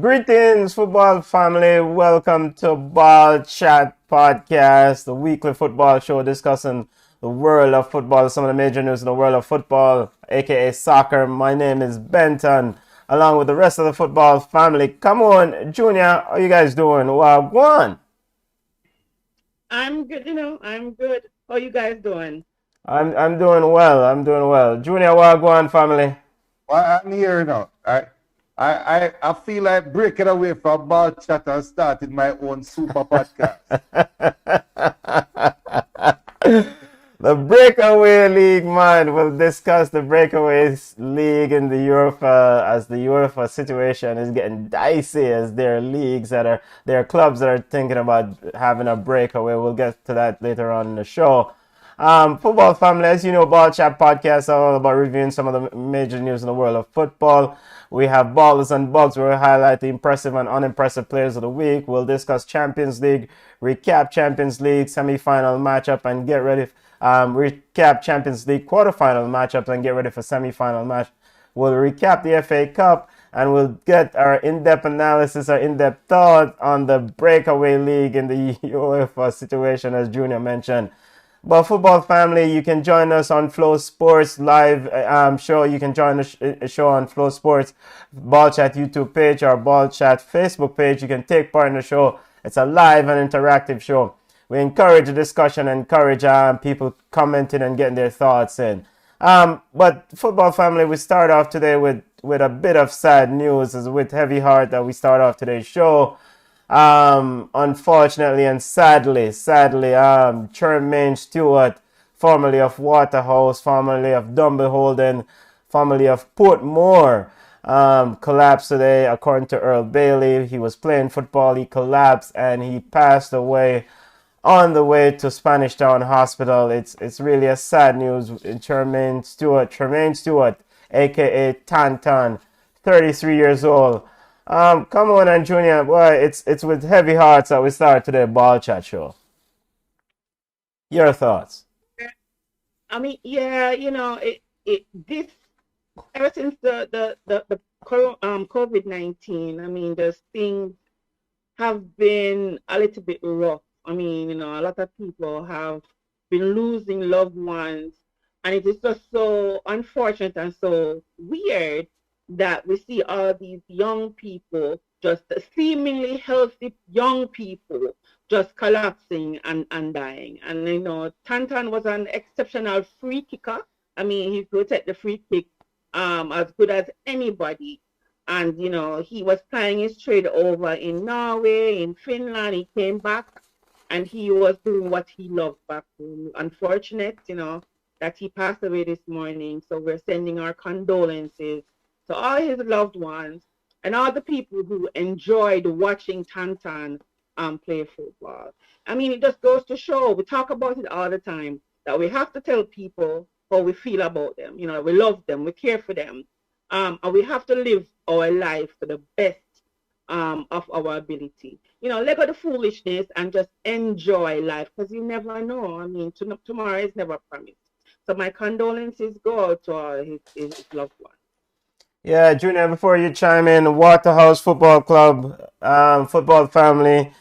Greetings, football family. Welcome to Ballchat Podcast, the weekly football show discussing the world of football, some of the major news in the world of football, aka soccer. My name is Benton, along with the rest of the football family. Come on, Junior, how you guys doing? Wagwan. I'm good, I'm good. How you guys doing? I'm doing well. I'm doing well. Junior, Wagwan family. Well, I'm here now. I feel like breaking away from ball chat and starting my own super podcast. The Breakaway League, man. We'll discuss the Breakaway League in the UEFA as the UEFA situation is getting dicey as there are clubs that are thinking about having a breakaway. We'll get to that later on in the show. Football family, as you know, Ball Chat Podcast are all about reviewing some of the major news in the world of football. We have Ballers and Bugs where we highlight the impressive and unimpressive players of the week. We'll discuss Champions League, recap Champions League semi-final matchup and get ready. Recap Champions League quarterfinal matchups and get ready for semi-final match. We'll recap the FA Cup and we'll get our in-depth analysis, our in-depth thought on the Breakaway League in the UEFA situation, as Junior mentioned. But football family, you can join us on Flow Sports live show. You can join the show on Flow Sports Ball Chat YouTube page or Ball Chat Facebook page. You can take part in the show. It's a live and interactive show. We encourage a discussion, encourage people commenting and getting their thoughts in. But football family, we start off today with a bit of sad news. It's with heavy heart that we start off today's show. Unfortunately and sadly, Tremaine Stewart, formerly of Waterhouse, formerly of Dumbleholden, formerly of Portmore, collapsed today. According to Earl Bailey, he was playing football, he collapsed, and he passed away on the way to Spanish Town Hospital. It's really a sad news. Tremaine Stewart, aka Tantan, 33 years old. Come on, and Junior, boy, it's with heavy hearts that we start today Ball Chat show. Your thoughts? I mean, yeah, this ever since the COVID-19, I mean, those things have been a little bit rough. I mean, a lot of people have been losing loved ones, and it is just so unfortunate and so weird that we see all these young people, just seemingly healthy young people, just collapsing and dying. And Tantan was an exceptional free kicker. I mean, he could take the free kick as good as anybody. And he was playing his trade over in Norway, in Finland. He came back and he was doing what he loved back home. Unfortunate, that he passed away this morning. So we're sending our condolences to all his loved ones and all the people who enjoyed watching Tantan play football. I mean, it just goes to show, we talk about it all the time, that we have to tell people how we feel about them. We love them, we care for them. And we have to live our life to the best of our ability. Let go the foolishness and just enjoy life, because you never know. I mean, tomorrow is never promised. So my condolences go out to all his loved ones. Yeah, Junior, before you chime in, Waterhouse Football Club, football family.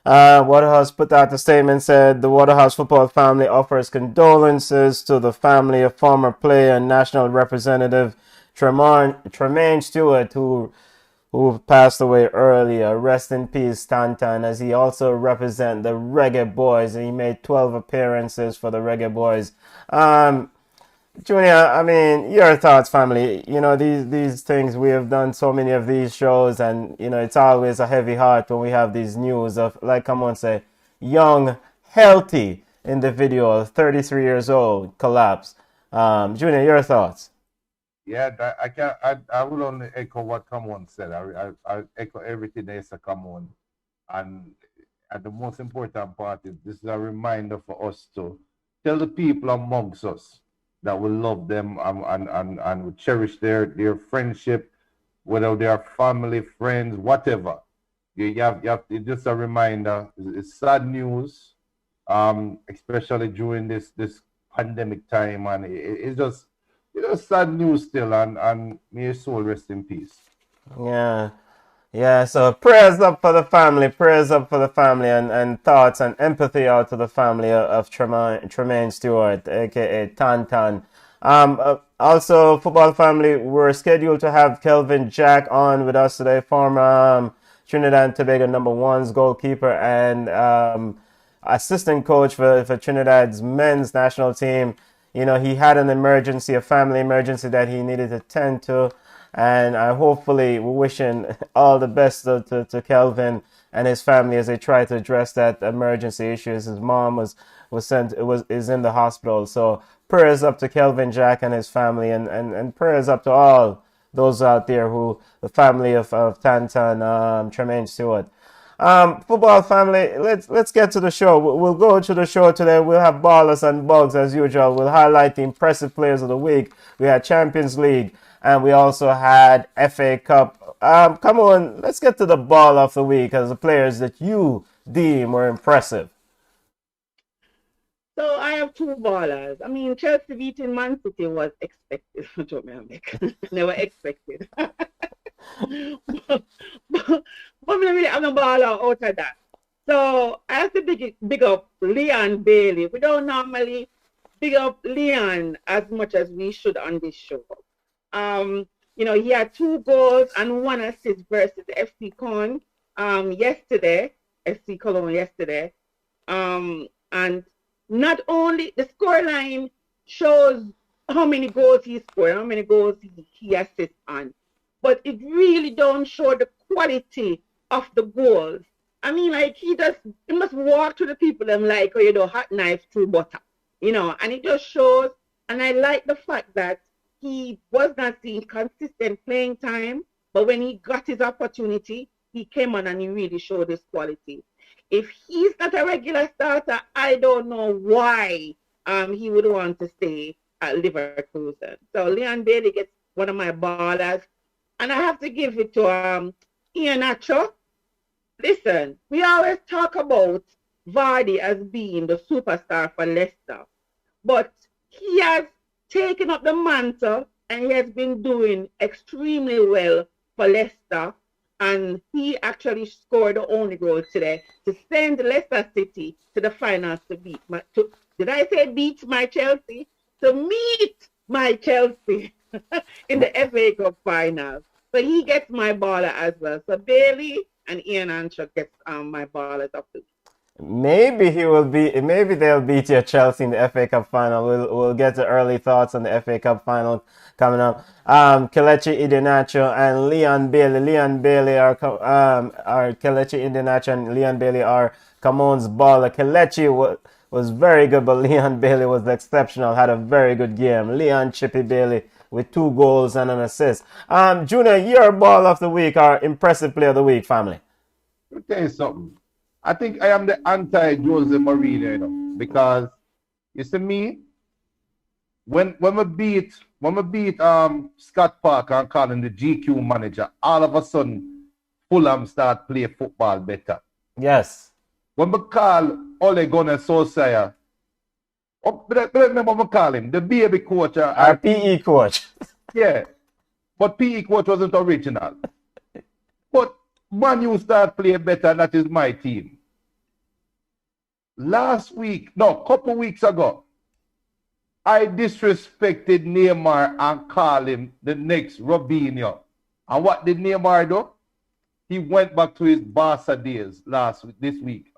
Waterhouse put out a statement, said the Waterhouse football family offers condolences to the family of former player and national representative Tremaine Stewart, who passed away earlier. Rest in peace, Tantan, as he also represent the Reggae Boys, and he made 12 appearances for the Reggae Boys. Junior, I mean, your thoughts, family. These things, we have done so many of these shows, and it's always a heavy heart when we have these news of, like, come on, say, young, healthy individual, 33 years old, collapse. Junior, your thoughts? Yeah, I can. I will only echo what Come said. I echo everything they said. And the most important part is this is a reminder for us to tell the people amongst us that we love them and we cherish their friendship, whether they are family, friends, whatever. It's just a reminder. It's sad news, especially during this pandemic time, and it's just sad news still. And may your soul rest in peace. Yeah. Yeah, so prayers up for the family, prayers up for the family, and thoughts and empathy out to the family of Tremaine Stewart, aka Tan Tan. Also, football family, we're scheduled to have Kelvin Jack on with us today, former Trinidad and Tobago number one's goalkeeper and assistant coach for Trinidad's men's national team. You know, he had an emergency, a family emergency that he needed to tend to. And I hopefully we're wishing all the best to Kelvin and his family as they try to address that emergency issues. His mom was sent was is in the hospital. So prayers up to Kelvin Jack and his family and prayers up to all those out there who the family of Tantan Tremaine Stewart. Football family, let's get to the show. We'll go to the show today. We'll have ballers and bugs as usual. We'll highlight the impressive players of the week. We had Champions League and we also had FA Cup. Come on, let's get to the ball of the week as the players that you deem were impressive. So I have two ballers. I mean, Chelsea beating Man City was expected. Never expected. but we really have no baller out of that. So I have to big up Leon Bailey. We don't normally big up Leon as much as we should on this show. You know, he had 2 goals and 1 assist versus FC Con yesterday, FC Cologne yesterday. And not only the scoreline shows how many goals he scored, how many goals he assists on, but it really don't show the quality of the goals. I mean, like he must walk to the people and like, oh, you know, hot knife through butter, you know, and it just shows. And I like the fact that he was not seeing consistent playing time, but when he got his opportunity, he came on and he really showed his quality. If he's not a regular starter, I don't know why he would want to stay at Leverkusen. So Leon Bailey gets one of my ballers, and I have to give it to Ian Acho. Listen, we always talk about Vardy as being the superstar for Leicester, but he has taken up the mantle and he has been doing extremely well for Leicester. And he actually scored the only goal today to send Leicester City to the finals to beat did I say beat my Chelsea? To meet my Chelsea in the FA Cup final. So he gets my baller as well. So Bailey and Ian Anshaw gets my ballers of the week. Maybe they'll beat you Chelsea in the FA Cup final. We'll get the early thoughts on the FA Cup final coming up. Kelechi Iheanacho and Leon Bailey. Kelechi Iheanacho and Leon Bailey are Camone's baller. Kelechi was very good, but Leon Bailey was exceptional. Had a very good game. Leon Chippy Bailey with 2 goals and an assist. Junior, your ball of the week, our impressive player of the week, family. Let me tell you something. I think I am the anti-Jose Mourinho, you know, because you see me, when we beat Scott Parker and call him the GQ manager, all of a sudden Fulham start play football better. Yes. When we call Ole Gunnar Solskjaer, remember we call him the baby coach, our PE coach. Yeah, but PE coach wasn't original. But Man U start playing better, and that is my team. Couple weeks ago, I disrespected Neymar and called him the next Robinho. And what did Neymar do? He went back to his Barca days this week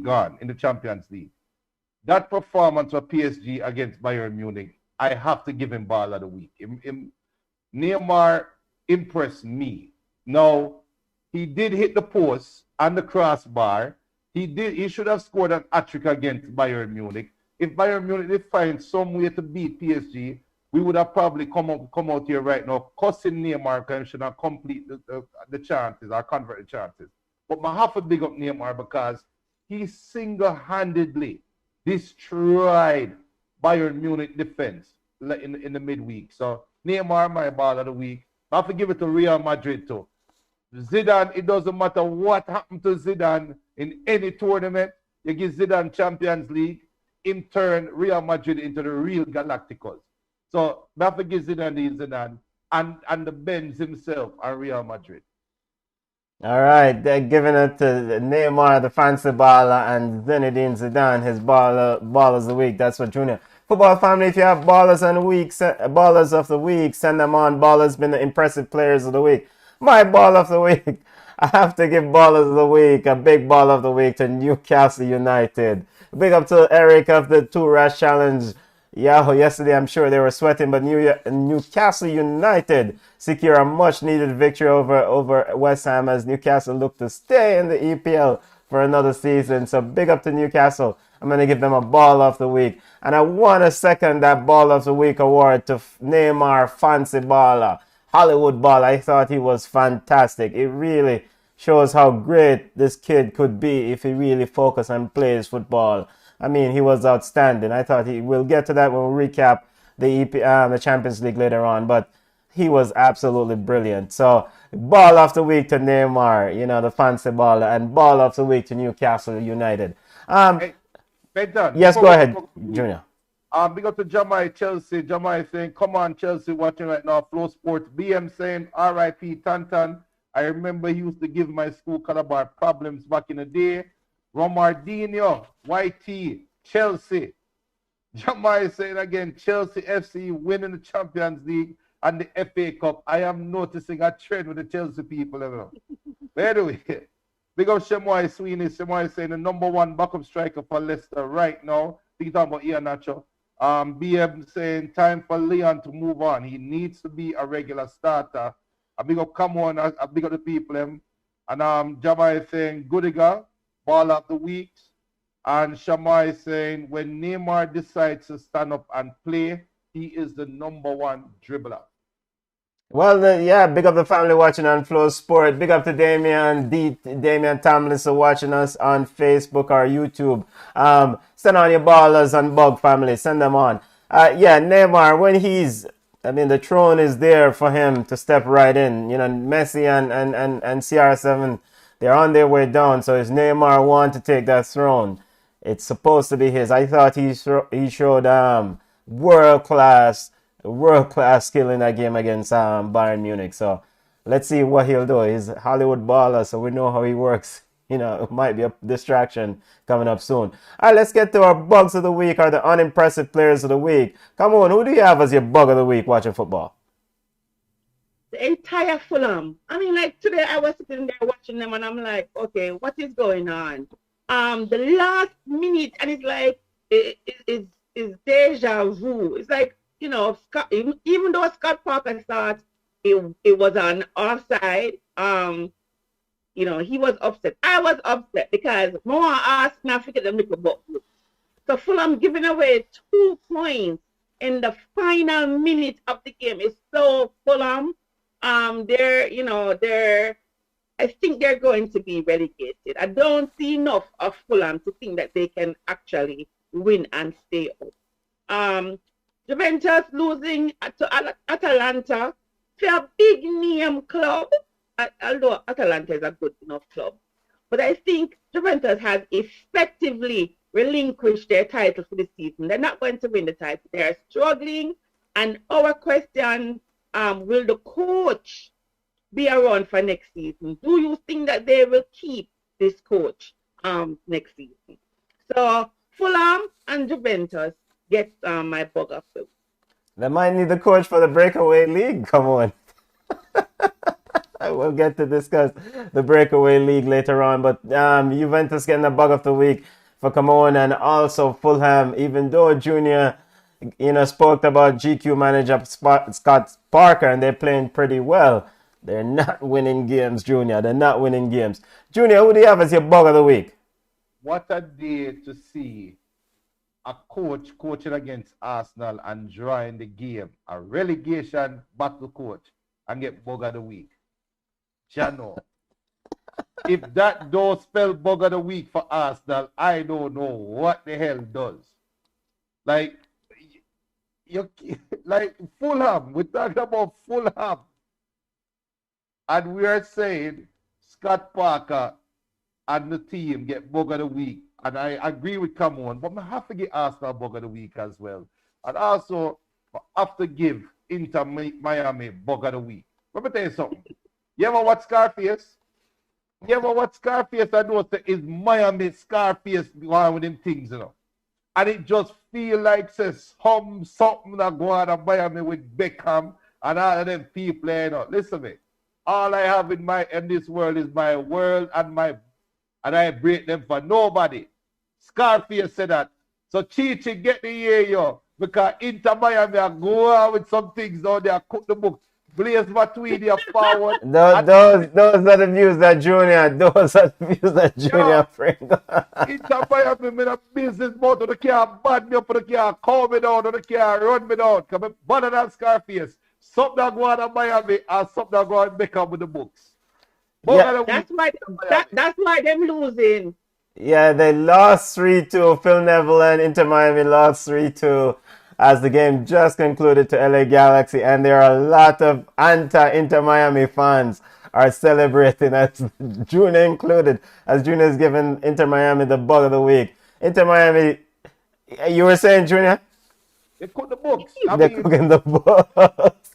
gone in the Champions League. That performance for PSG against Bayern Munich, I have to give him ball of the week. Neymar impressed me. Now, he did hit the post and the crossbar. He should have scored an hat-trick against Bayern Munich. If Bayern Munich did find some way to beat PSG, we would have probably come out here right now cussing Neymar because he should not complete the chances or convert the chances. But I have to big up Neymar because he single-handedly destroyed Bayern Munich defense in the midweek. So Neymar, my ball of the week. I have to give it to Real Madrid too. Zidane, it doesn't matter what happened to Zidane in any tournament. You give Zidane Champions League, in turn, Real Madrid into the real Galacticos. So, I have to give Zidane and the Benz himself and Real Madrid. All right, they're giving it to Neymar, the fancy baller, and Zinedine Zidane, his ballers of the week. That's what Junior. Football family, if you have ballers and week, ballers of the week, send them on. Ballers been the impressive players of the week. My ball of the week. I have to give ballers of the week, a big ball of the week to Newcastle United. Big up to Eric of the Two Rash Challenge. Yahoo! Yesterday, I'm sure they were sweating, but Newcastle United secure a much-needed victory over West Ham as Newcastle look to stay in the EPL for another season. So big up to Newcastle. I'm going to give them a ball of the week. And I want to second that ball of the week award to Neymar Fancy Baller, Hollywood Ball. I thought he was fantastic. It really shows how great this kid could be if he really focuses and plays football. I mean, he was outstanding. I thought we'll get to that when we recap the Champions League later on, but he was absolutely brilliant. So, ball of the week to Neymar, the fancy baller, and ball of the week to Newcastle United. Hey, Benton, Yes, go ahead, Junior. Big up to Jamai Chelsea. Jamai saying, come on, Chelsea, watching right now. Flow Sports. BM saying, RIP Tantan. I remember he used to give my school Calabar problems back in the day. Romardinho, YT, Chelsea. Jamai saying again, Chelsea FC winning the Champions League and the FA Cup. I am noticing a trend with the Chelsea people. But anyway, big up Shemoy Sweeney. Shemoy saying the number one backup striker for Leicester right now. Think talking about Ian Nacho. BM saying time for Leon to move on. He needs to be a regular starter. A big up, come on, a big up the people. And Jamai saying Goodiga, ball of the week. And Shamai saying when Neymar decides to stand up and play, he is the number one dribbler. Well, yeah, big up the family watching on Flow Sport. Big up to Damian Tomlinson watching us on Facebook or YouTube. Send on your ballers and Bug family. Send them on. Yeah, Neymar, the throne is there for him to step right in. Messi and CR7, they're on their way down. So it's Neymar want to take that throne. It's supposed to be his. I thought he showed world class skill in that game against Bayern Munich. So let's see what he'll do. He's a Hollywood baller, so we know how he works. It might be a distraction coming up soon. All right, let's get to our bugs of the week or the unimpressive players of the week. Come on, who do you have as your bug of the week watching football? The entire Fulham. I mean, like today I was sitting there watching them and I'm like, okay, what is going on? The last minute, and it's like, it's deja vu. It's like, Scott, even though Scott Parker thought it was an offside, he was upset. I was upset because more asked now forget them little box. So Fulham giving away 2 points in the final minute of the game is so Fulham. I think they're going to be relegated. I don't see enough of Fulham to think that they can actually win and stay up. Juventus losing to Atalanta for a big name club, although Atalanta is a good enough club. But I think Juventus has effectively relinquished their title for the season. They're not going to win the title. They're struggling. And our question, will the coach be around for next season? Do you think that they will keep this coach next season? So Fulham and Juventus get my bug of the week. They might need the coach for the Breakaway League. Come on. We'll get to discuss the Breakaway League later on, but Juventus getting the bug of the week for Camon, and also Fulham, even though Junior spoke about GQ manager Scott Parker and they're playing pretty well. They're not winning games, Junior. They're not winning games. Junior, who do you have as your bug of the week? What a day to see a coach coaching against Arsenal and drawing the game. A relegation battle coach and get bug of the week. Jano. If that don't spell bug of the week for Arsenal, I don't know what the hell does. Like Fulham. We're talking about Fulham. And we are saying Scott Parker and the team get bug of the week. And I agree with Camon, but I have to get Arsenal bug of the week as well. And also, I have to give Inter Miami bug of the week. Let me tell you something. You ever watch Scarface? Yeah, but what Scarface I know say is Miami Scarface one with them things, you know. And it just feel like says something that go on in Miami with Beckham and all of them people, you know. Listen to me. All I have in this world is my world and I break them for nobody. Scarface said that. So Chichi get the year, yo. Because Inter Miami are go on with some things down there, cook the book. Blaze Matuidi forward. Those are the views that Junior. Those are the views that Junior bring. Inter Miami made a business motor. They can't bad me up, they can't call me down, they can't run me down. Because I'm better than Scarface. Something that go on in Miami and something that go on Beckham with the books. Yeah. That's why them losing. Yeah, they lost 3-2. Phil Neville and Inter Miami lost 3-2 as the game just concluded to LA Galaxy, and there are a lot of anti-Inter Miami fans are celebrating, as Junior included, as Junior has given Inter Miami the bug of the week. Inter Miami, you were saying, Junior? They cook the books. They're cooking the books.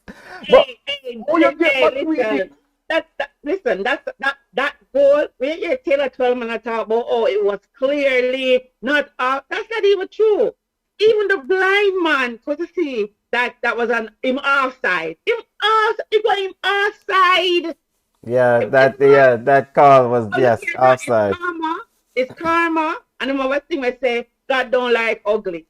Listen, that goal, when you Taylor 12 man talk about, oh, it was clearly not off. That's not even true. Even the blind man could see that was him offside. It was him offside. Yeah, that call was offside. It's karma. And the thing I say, God don't like ugly.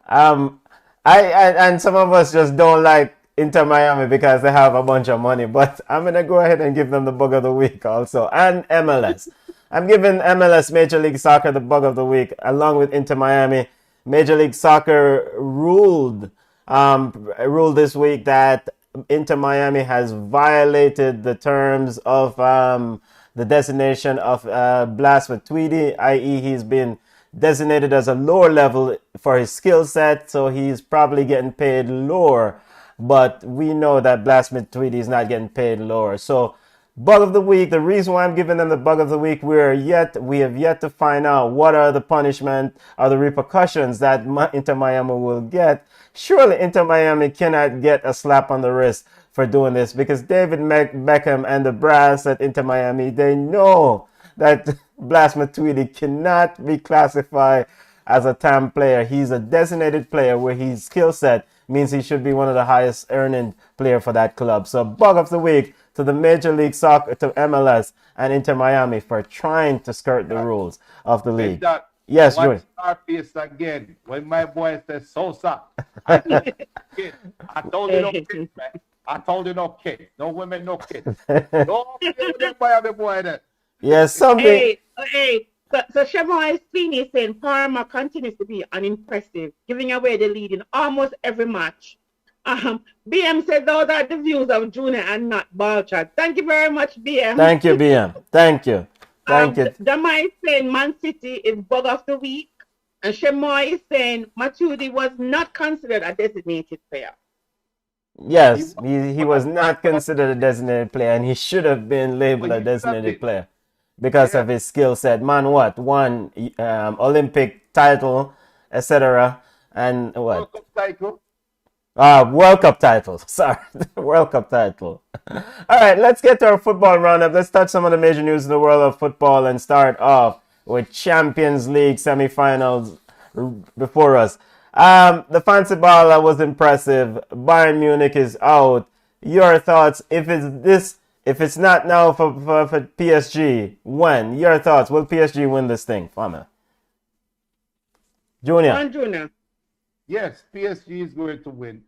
And some of us just don't like Inter Miami because they have a bunch of money, but I'm gonna go ahead and give them the bug of the week also, and MLS. I'm giving MLS, Major League Soccer, the bug of the week along with Inter Miami. Major League Soccer ruled this week that Inter Miami has violated the terms of the designation of Blas Matuidi, i.e. he's been designated as a lower level for his skill set, so he's probably getting paid lower. But we know that Blas Matuidi is not getting paid lower. So, bug of the week, the reason why I'm giving them the bug of the week, we have yet to find out what are the punishment or the repercussions that Inter Miami will get. Surely Inter Miami cannot get a slap on the wrist for doing this, because David Beckham and the brass at Inter Miami, they know that Blas Matuidi cannot be classified as a TAM player. He's a designated player where his skill set means he should be one of the highest earning player for that club. So bug of the week to the Major League Soccer, to MLS and Inter Miami for trying to skirt the rules of the league. Yes, Joey. Scarface again. When my boy says Sosa, I told you no kids, man. I told you no kids. No women, no kids. No Miami boy there. Yes, something. Hey. So Shemai Sweeney saying Parma continues to be unimpressive, giving away the lead in almost every match. BM said those are the views of Junior and not Ballchat. Thank you very much, BM. Thank you, BM. Thank you. Damai is saying Man City is bug of the week. And Shemai is saying Matuidi was not considered a designated player. Yes, he was not considered a designated player, and he should have been labeled a designated player because of his skill set. Man, what? Won Olympic title, etc. And what? World Cup title. Sorry, World Cup title. All right, let's get to our football roundup. Let's touch some of the major news in the world of football and start off with Champions League semi-finals before us. The fancy baller was impressive. Bayern Munich is out. Your thoughts? If it's not now for PSG, when? Your thoughts? Will PSG win this thing, Fama? Junior. Yes, PSG is going to win.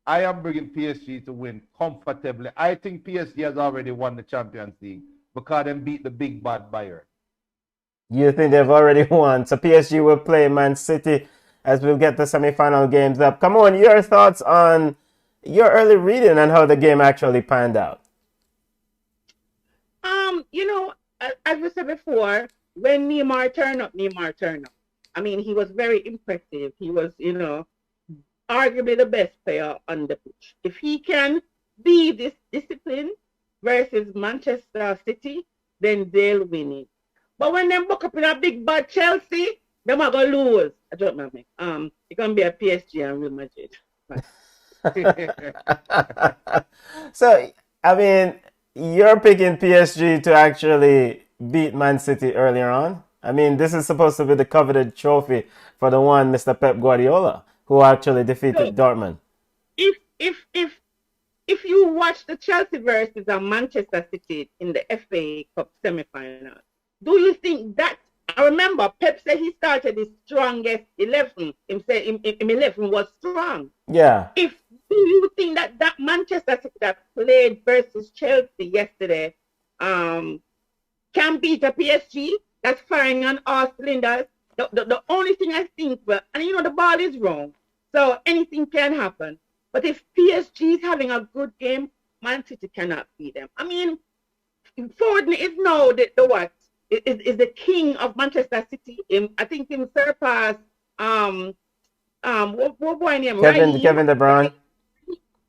I am bringing PSG to win comfortably. I think PSG has already won the Champions League because they beat the big bad Bayern. You think they've already won? So PSG will play Man City as we'll get the semi-final games up. Come on, your thoughts on your early reading and how the game actually panned out. As we said before, when Neymar turned up. I mean, he was very impressive. He was, arguably the best player on the pitch. If he can be this discipline versus Manchester City, then they'll win it. But when they book up in a big bad Chelsea, they're not going to lose. I don't know. It's going to be a PSG and Real Madrid. So, I mean, you're picking PSG to actually beat Man City earlier on. I mean, this is supposed to be the coveted trophy for the one Mr. Pep Guardiola, who actually So defeated Dortmund. if you watch the Chelsea versus Manchester City in the FA Cup semi-final, do you think that? I remember Pep said he started his strongest 11. He said 11 was strong. Yeah. If do you think that Manchester City that played versus Chelsea yesterday can beat a PSG that's firing on all cylinders? The only thing I think, well, and the ball is wrong, so anything can happen. But if PSG is having a good game, Man City cannot beat them. I mean, Ford is now the what? Is the king of Manchester City. I think him surpassed what boy name? Kevin De Bruyne.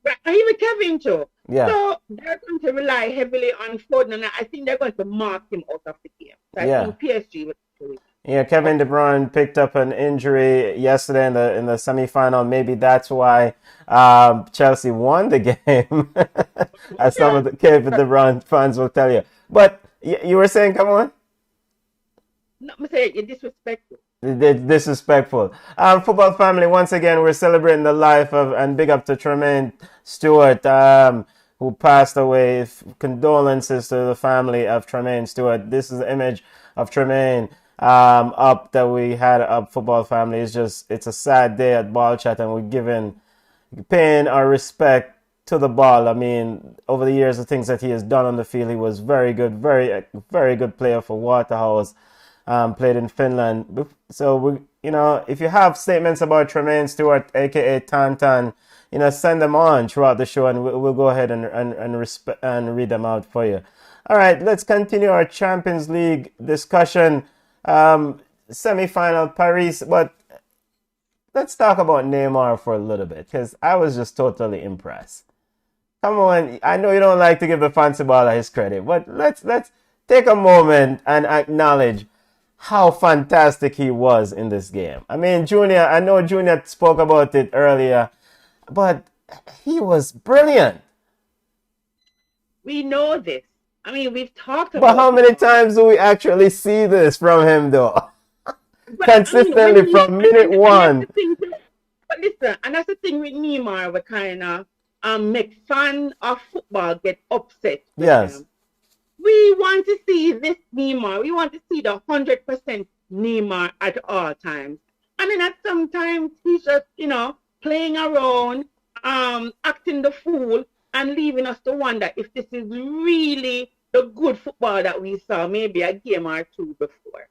Right, even Kevin too. Yeah. So they're going to rely heavily on Ford, and I think they're going to mark him out of the game. So I think PSG will. Yeah, Kevin De Bruyne picked up an injury yesterday in the semi-final. Maybe that's why Chelsea won the game, as some of the Kevin De Bruyne fans will tell you. But you were saying, come on? No, I'm saying you're disrespectful. Disrespectful. Football family, once again, we're celebrating the life of, and big up to Tremaine Stewart, who passed away. Condolences to the family of Tremaine Stewart. This is the image of Tremaine up that we had up, football family. It's a sad day at Ballchat, and we're paying our respect to the ball. I mean, over the years, the things that he has done on the field, he was very good, very good player for Waterhouse. Played in Finland. So if you have statements about Tremaine Stewart, aka Tantan, send them on throughout the show, and we'll go ahead and read them out for you. All right, let's continue our Champions League discussion. Semi-final Paris, but let's talk about Neymar for a little bit, because I was just totally impressed. Come on, I know you don't like to give the fancy baller his credit, but let's take a moment and acknowledge how fantastic he was in this game. I mean, I know Junior spoke about it earlier, but he was brilliant. We know this. I mean, we've talked about But how many times do we actually see this from him, though? Consistently from minute one. But listen, and that's the thing with Neymar, we kind of make fun of football get upset with Yes. him. We want to see this Neymar. We want to see the 100% Neymar at all times. And then at sometimes he's just, playing around, acting the fool, and leaving us to wonder if this is really the good football that we saw maybe a game or two before.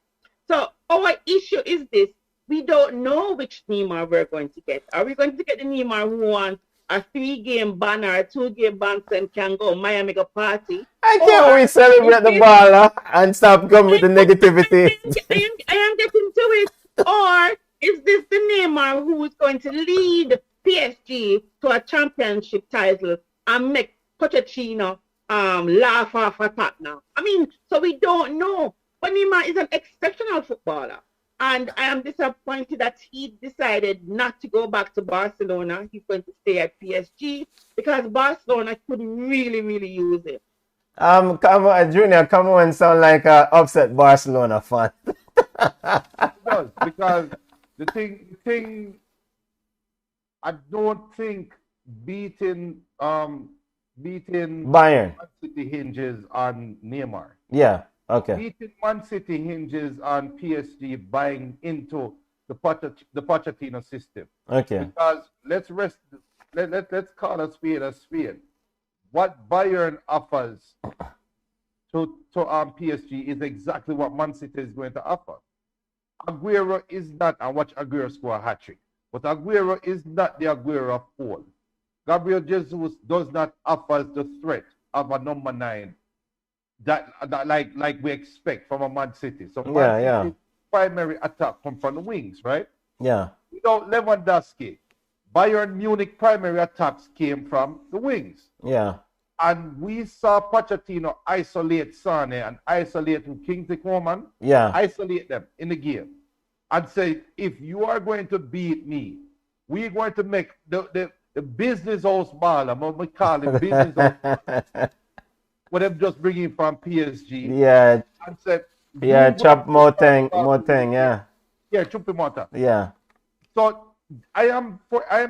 So our issue is this. We don't know which Neymar we're going to get. Are we going to get the Neymar who wants a 3-game ban or a 2-game ban and can go Miami go party? I can't we celebrate the baller and stop coming with the negativity? I am getting to it. Or is this the Neymar who is going to lead PSG to a championship title and make Pochettino laugh off a top now? I mean, so we don't know. But Neymar is an exceptional footballer. And I am disappointed that he decided not to go back to Barcelona. He's going to stay at PSG because Barcelona could really, really use it. Come on, Junior, come on, sound like an upset Barcelona fan. Because the thing, I don't think beating Bayern. Man City hinges on Neymar. Yeah. Okay. Beating Man City hinges on PSG buying into the Pochettino system. Okay. Because let's call a spade a spade. What Bayern offers to PSG is exactly what Man City is going to offer. Aguero is not, and watch Aguero score a hat-trick, but Aguero is not the Aguero of old. Gabriel Jesus does not offer the threat of a number 9 that like we expect from a Man City. So Man City's primary attack comes from the wings, right? Yeah. Without Lewandowski, Bayern Munich primary attacks came from the wings. Yeah. And we saw Pochettino isolate Sane and isolate Kingsley Coman. Yeah. Isolate them in the game. And say, if you are going to beat me, we're going to make the business house baller, we call it business house baller. what them just bringing from PSG Yeah, and said, yeah, you go chop and play more basketball. thing, yeah. Yeah, Chupimata. Yeah. So I am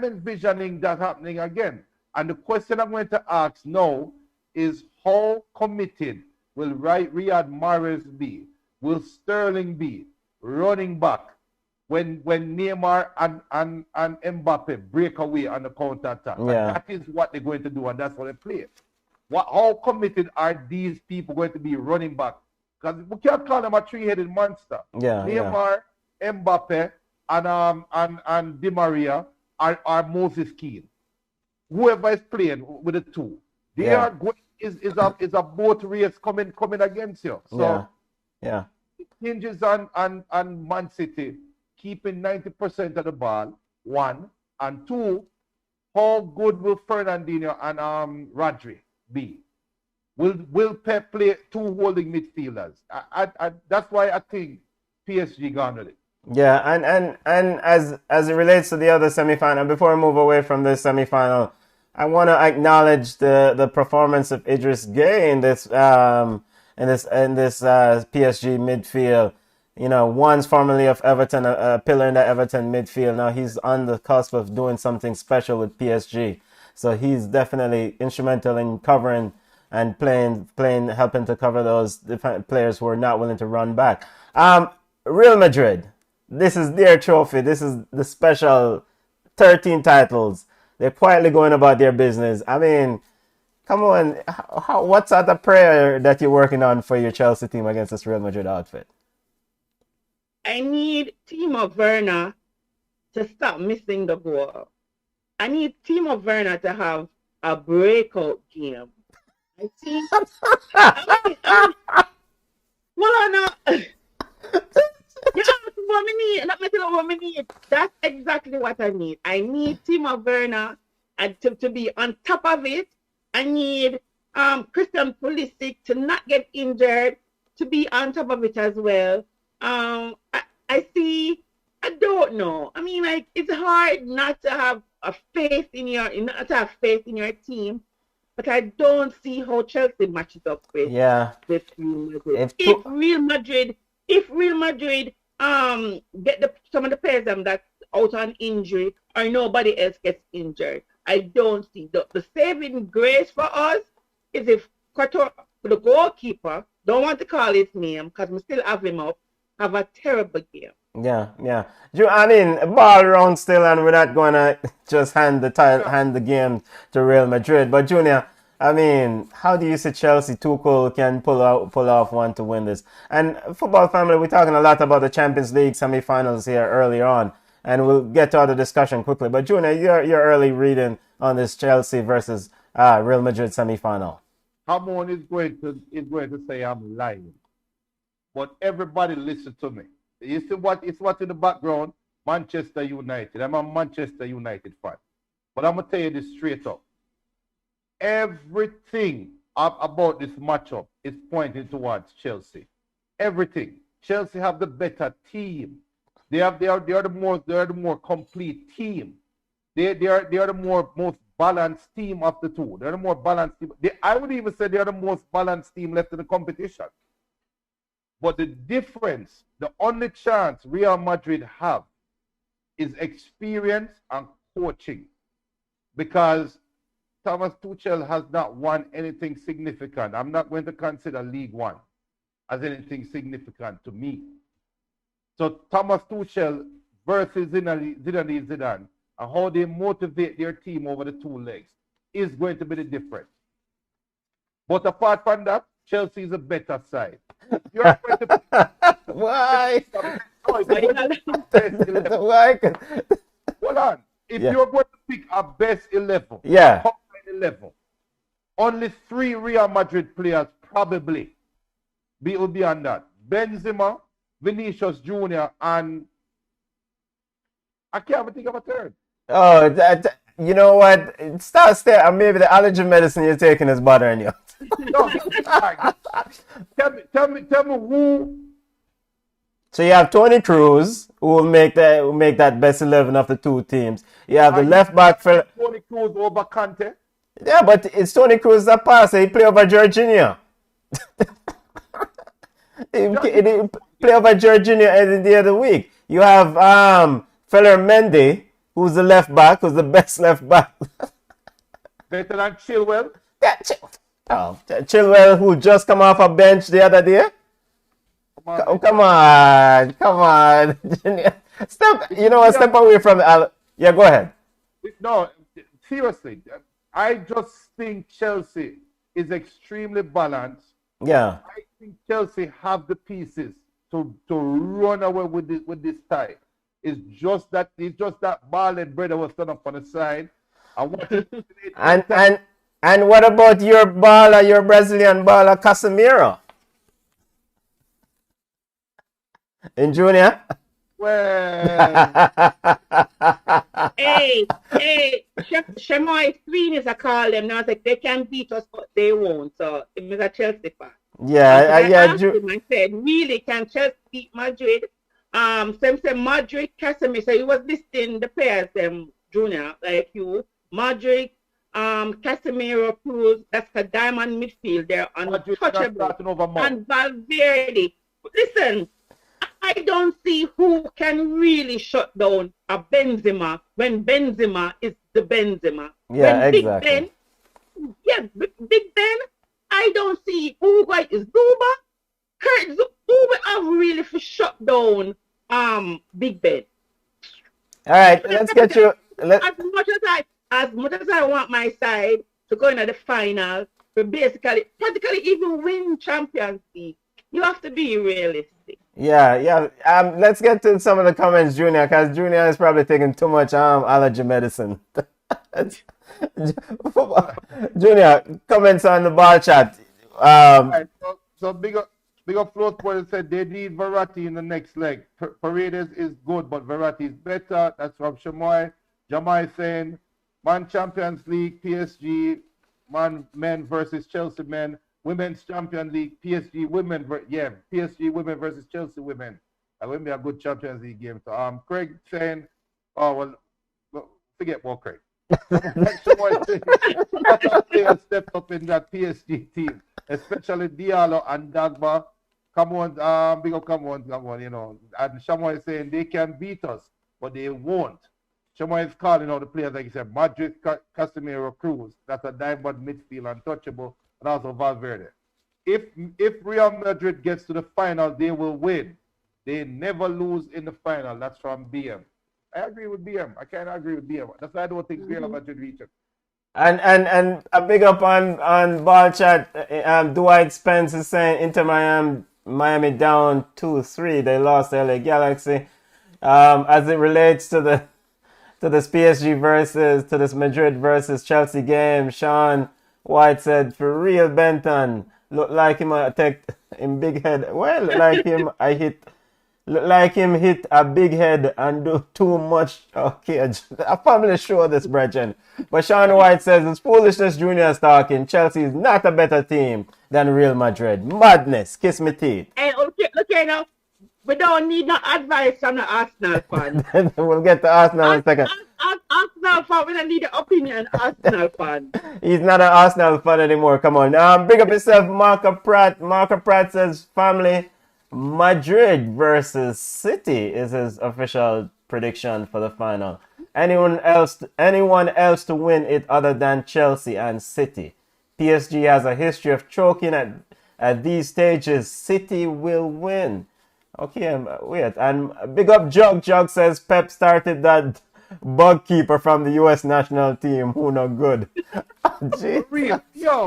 envisioning that happening again. And the question I'm going to ask now is how committed will Riyad Mahrez be? Will Sterling be running back when Neymar and Mbappe break away on the counter attack? And Yeah. that is what they're going to do, and that's what they play. How committed are these people going to be running back? Because we can't call them a three-headed monster. Yeah, yeah. Neymar, Mbappe, and Di Maria are Moses Keane. Whoever is playing with the two, they Yeah. are going is a boat race coming against you. So Yeah. Yeah. it hinges on Man City keeping 90% of the ball, one, and two, how good will Fernandinho and Rodri be? Will Pep play two holding midfielders? That's why I think PSG gone with it. Yeah, and as it relates to the other semifinal, before I move away from this semifinal, I want to acknowledge the performance of Idris Gueye in this PSG midfield. You know, once formerly of Everton, a pillar in the Everton midfield. Now he's on the cusp of doing something special with PSG. So he's definitely instrumental in covering and playing, helping to cover those players who are not willing to run back. Real Madrid. This is their trophy. This is the special 13 titles. They're quietly going about their business. I mean, come on. What's at the prayer that you're working on for your Chelsea team against this Real Madrid outfit? I need Timo Werner to stop missing the ball. I need Timo Werner to have a breakout game. I think. Well, no. You ask what I need. Let me tell you what I need. That's exactly what I need. I need Timo Werner to be on top of it. I need Christian Pulisic to not get injured, to be on top of it as well. I see. I don't know. I mean, like, it's hard not to have faith in your team, but I don't see how Chelsea matches up with Real Madrid. If Real Madrid get some of the players that's out on injury or nobody else gets injured, I don't see the saving grace for us is if the goalkeeper, don't want to call his name because we still have him up, have a terrible game. Yeah. I mean, ball around still, and we're not gonna just hand the game to Real Madrid. But Junior, I mean, how do you see Chelsea Tuchel can pull off one to win this? And football family, we're talking a lot about the Champions League semi-finals here earlier on, and we'll get to the discussion quickly. But Junior, your early reading on this Chelsea versus Real Madrid semi-final. Hamon is going to say I'm lying, but everybody listen to me. You see what's in the background? Manchester United. I'm a Manchester United fan, but I'm gonna tell you this straight up. Everything about this matchup is pointing towards Chelsea. Everything. Chelsea have the better team. They are the more complete team. They are the most balanced team of the two. They're the more balanced team. I would even say they are the most balanced team left in the competition. But the difference, the only chance Real Madrid have is experience and coaching. Because Thomas Tuchel has not won anything significant. I'm not going to consider League One as anything significant to me. So Thomas Tuchel versus Zinedine Zidane and how they motivate their team over the two legs is going to be the difference. But apart from that, Chelsea is a better side. You're going to Why? Why? Hold on. If you're going to pick a best 11, top 11, only 3 Real Madrid players probably will be on that. Benzema, Vinicius Jr., and I can't even think of a third. Oh, you know what? Start there. Maybe the allergy medicine you're taking is bothering you. No, tell me who. So you have Toni Kroos, who will make that best 11 of the two teams. You have the left back for Toni Kroos over Kante. Yeah, but it's Tony Cruz that passed. He play over Jorginho. He play over Jorginho every day of the week. You have Feller Mendy, who's the left back, who's the best left back. Better than Chilwell. Yeah, Chilwell, who just come off a bench the other day. Come on. Step, you know what? Step away from the. Yeah, go ahead. No, seriously, I just think Chelsea is extremely balanced. Yeah. I think Chelsea have the pieces to run away with this tie. It's just that ball and bread that was done up on the side. And what about your baller, your Brazilian baller, Casemiro? In Junior? Well, hey, Shemoy Sween is a call them now. Like they can beat us, but they won't. So it was a Chelsea fan. Yeah, I asked him, I said, really, can Chelsea beat Madrid? Some say Madrid, Casemiro. So he was listing the players, Junior, like you. Madrid, Casemiro, Cruz. That's the diamond midfield. They're untouchable. And Valverde. Listen. I don't see who can really shut down a Benzema when Benzema is the Benzema. Yeah, when exactly. Big Ben, I don't see who is Zuba. Who will have really for shut down Big Ben. All right, let's get you. As much as I want my side to go into the final, to practically even win Champions League, you have to be realistic. Yeah. Let's get to some of the comments, Junior, because Junior is probably taking too much allergy medicine. Junior, comments on the ball chat. Right, so big up Float Boy said they need Verratti in the next leg. Paredes is good, but Verratti is better. That's from Shamoy. Jamai saying, Man Champions League, PSG, men versus Chelsea men. Women's Champions League, PSG women, PSG women versus Chelsea women. That will be a good Champions League game. So Craig saying, oh well, forget about Craig. Someone stepped up in that PSG team, especially Diallo and Dagba. Come on, big up, come on, you know. And Shamoy is saying they can beat us, but they won't. Shamoy is calling out the players like you said, Madrid, Casemiro, Cruz. That's a diamond midfield, untouchable. And also Valverde. If Real Madrid gets to the final, they will win. They never lose in the final. That's from BM. I agree with BM. I can't agree with BM. That's why I don't think Real Madrid reach it. And a big up on Ballchat. Dwight Spence is saying Inter Miami down 2-3. They lost the LA Galaxy. As it relates to this PSG to this Madrid versus Chelsea game, Sean White said, for real, Benton, look like him take him big head. Well, look like him hit a big head and do too much. Okay, I probably sure this, Brethren. But Sean White says, it's foolishness Junior is talking. Chelsea is not a better team than Real Madrid. Madness. Kiss me teeth. Hey, okay now. We don't need no advice from the Arsenal fan. We'll get to Arsenal in a second. Arsenal fan, we don't need the opinion. Arsenal fan. He's not an Arsenal fan anymore. Come on. Big up yourself, Marco Pratt. Marco Pratt says, family, Madrid versus City is his official prediction for the final. Anyone else to win it other than Chelsea and City? PSG has a history of choking at these stages. City will win. Okay, wait. And big up Jug. Jug says Pep started that bug keeper from the U.S. national team. Who not good? For real. Yo,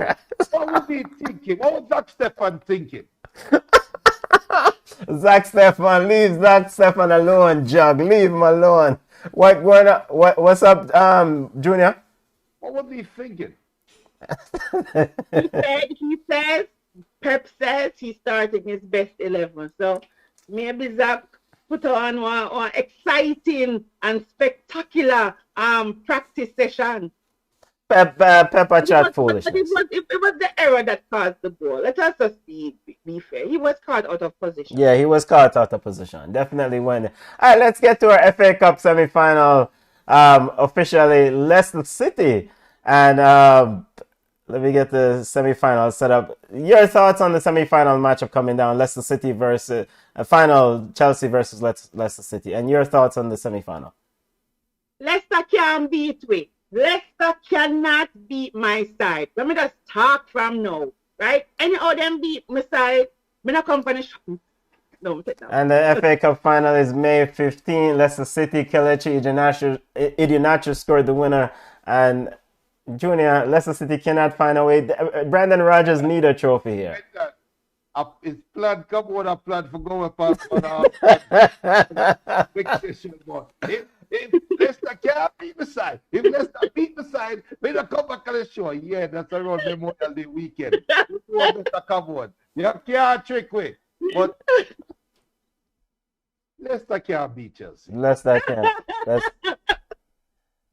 what was he thinking? What was Zach Stefan thinking? Zach Stefan, leave Zach Stefan alone, Jug. Leave him alone. What's up, Junior? What was he thinking? Pep says he's starting his best 11. So maybe Zach put on one exciting and spectacular practice session. Pepper chat foolishness. It was the error that caused the goal. Let us just be fair. He was caught out of position. Yeah, he was caught out of position. Definitely went. All right, let's get to our FA Cup semi-final. Officially, Leicester City And let me get the semi-final set up. Your thoughts on the semi-final matchup coming down, Leicester City versus final Chelsea versus Leicester City, and your thoughts on the semi-final. Leicester can't beat me. Leicester cannot beat my side. Let me just talk from now, right? Anyhow them beat my side, me not come for the show. No, and the FA Cup final is May 15. Leicester City, Kelechi Iheanacho scored the winner. And Junior, Leicester City cannot find a way. Brandon Rodgers need a trophy here. It's planned, come on, a plan for going up on big session. If Leicester can't beat the side, if Leicester beat the side, we don't come back on the show. Yeah, that's around Memorial Day weekend. Come on. You can't trick me. But Leicester can't beat Chelsea. Leicester can.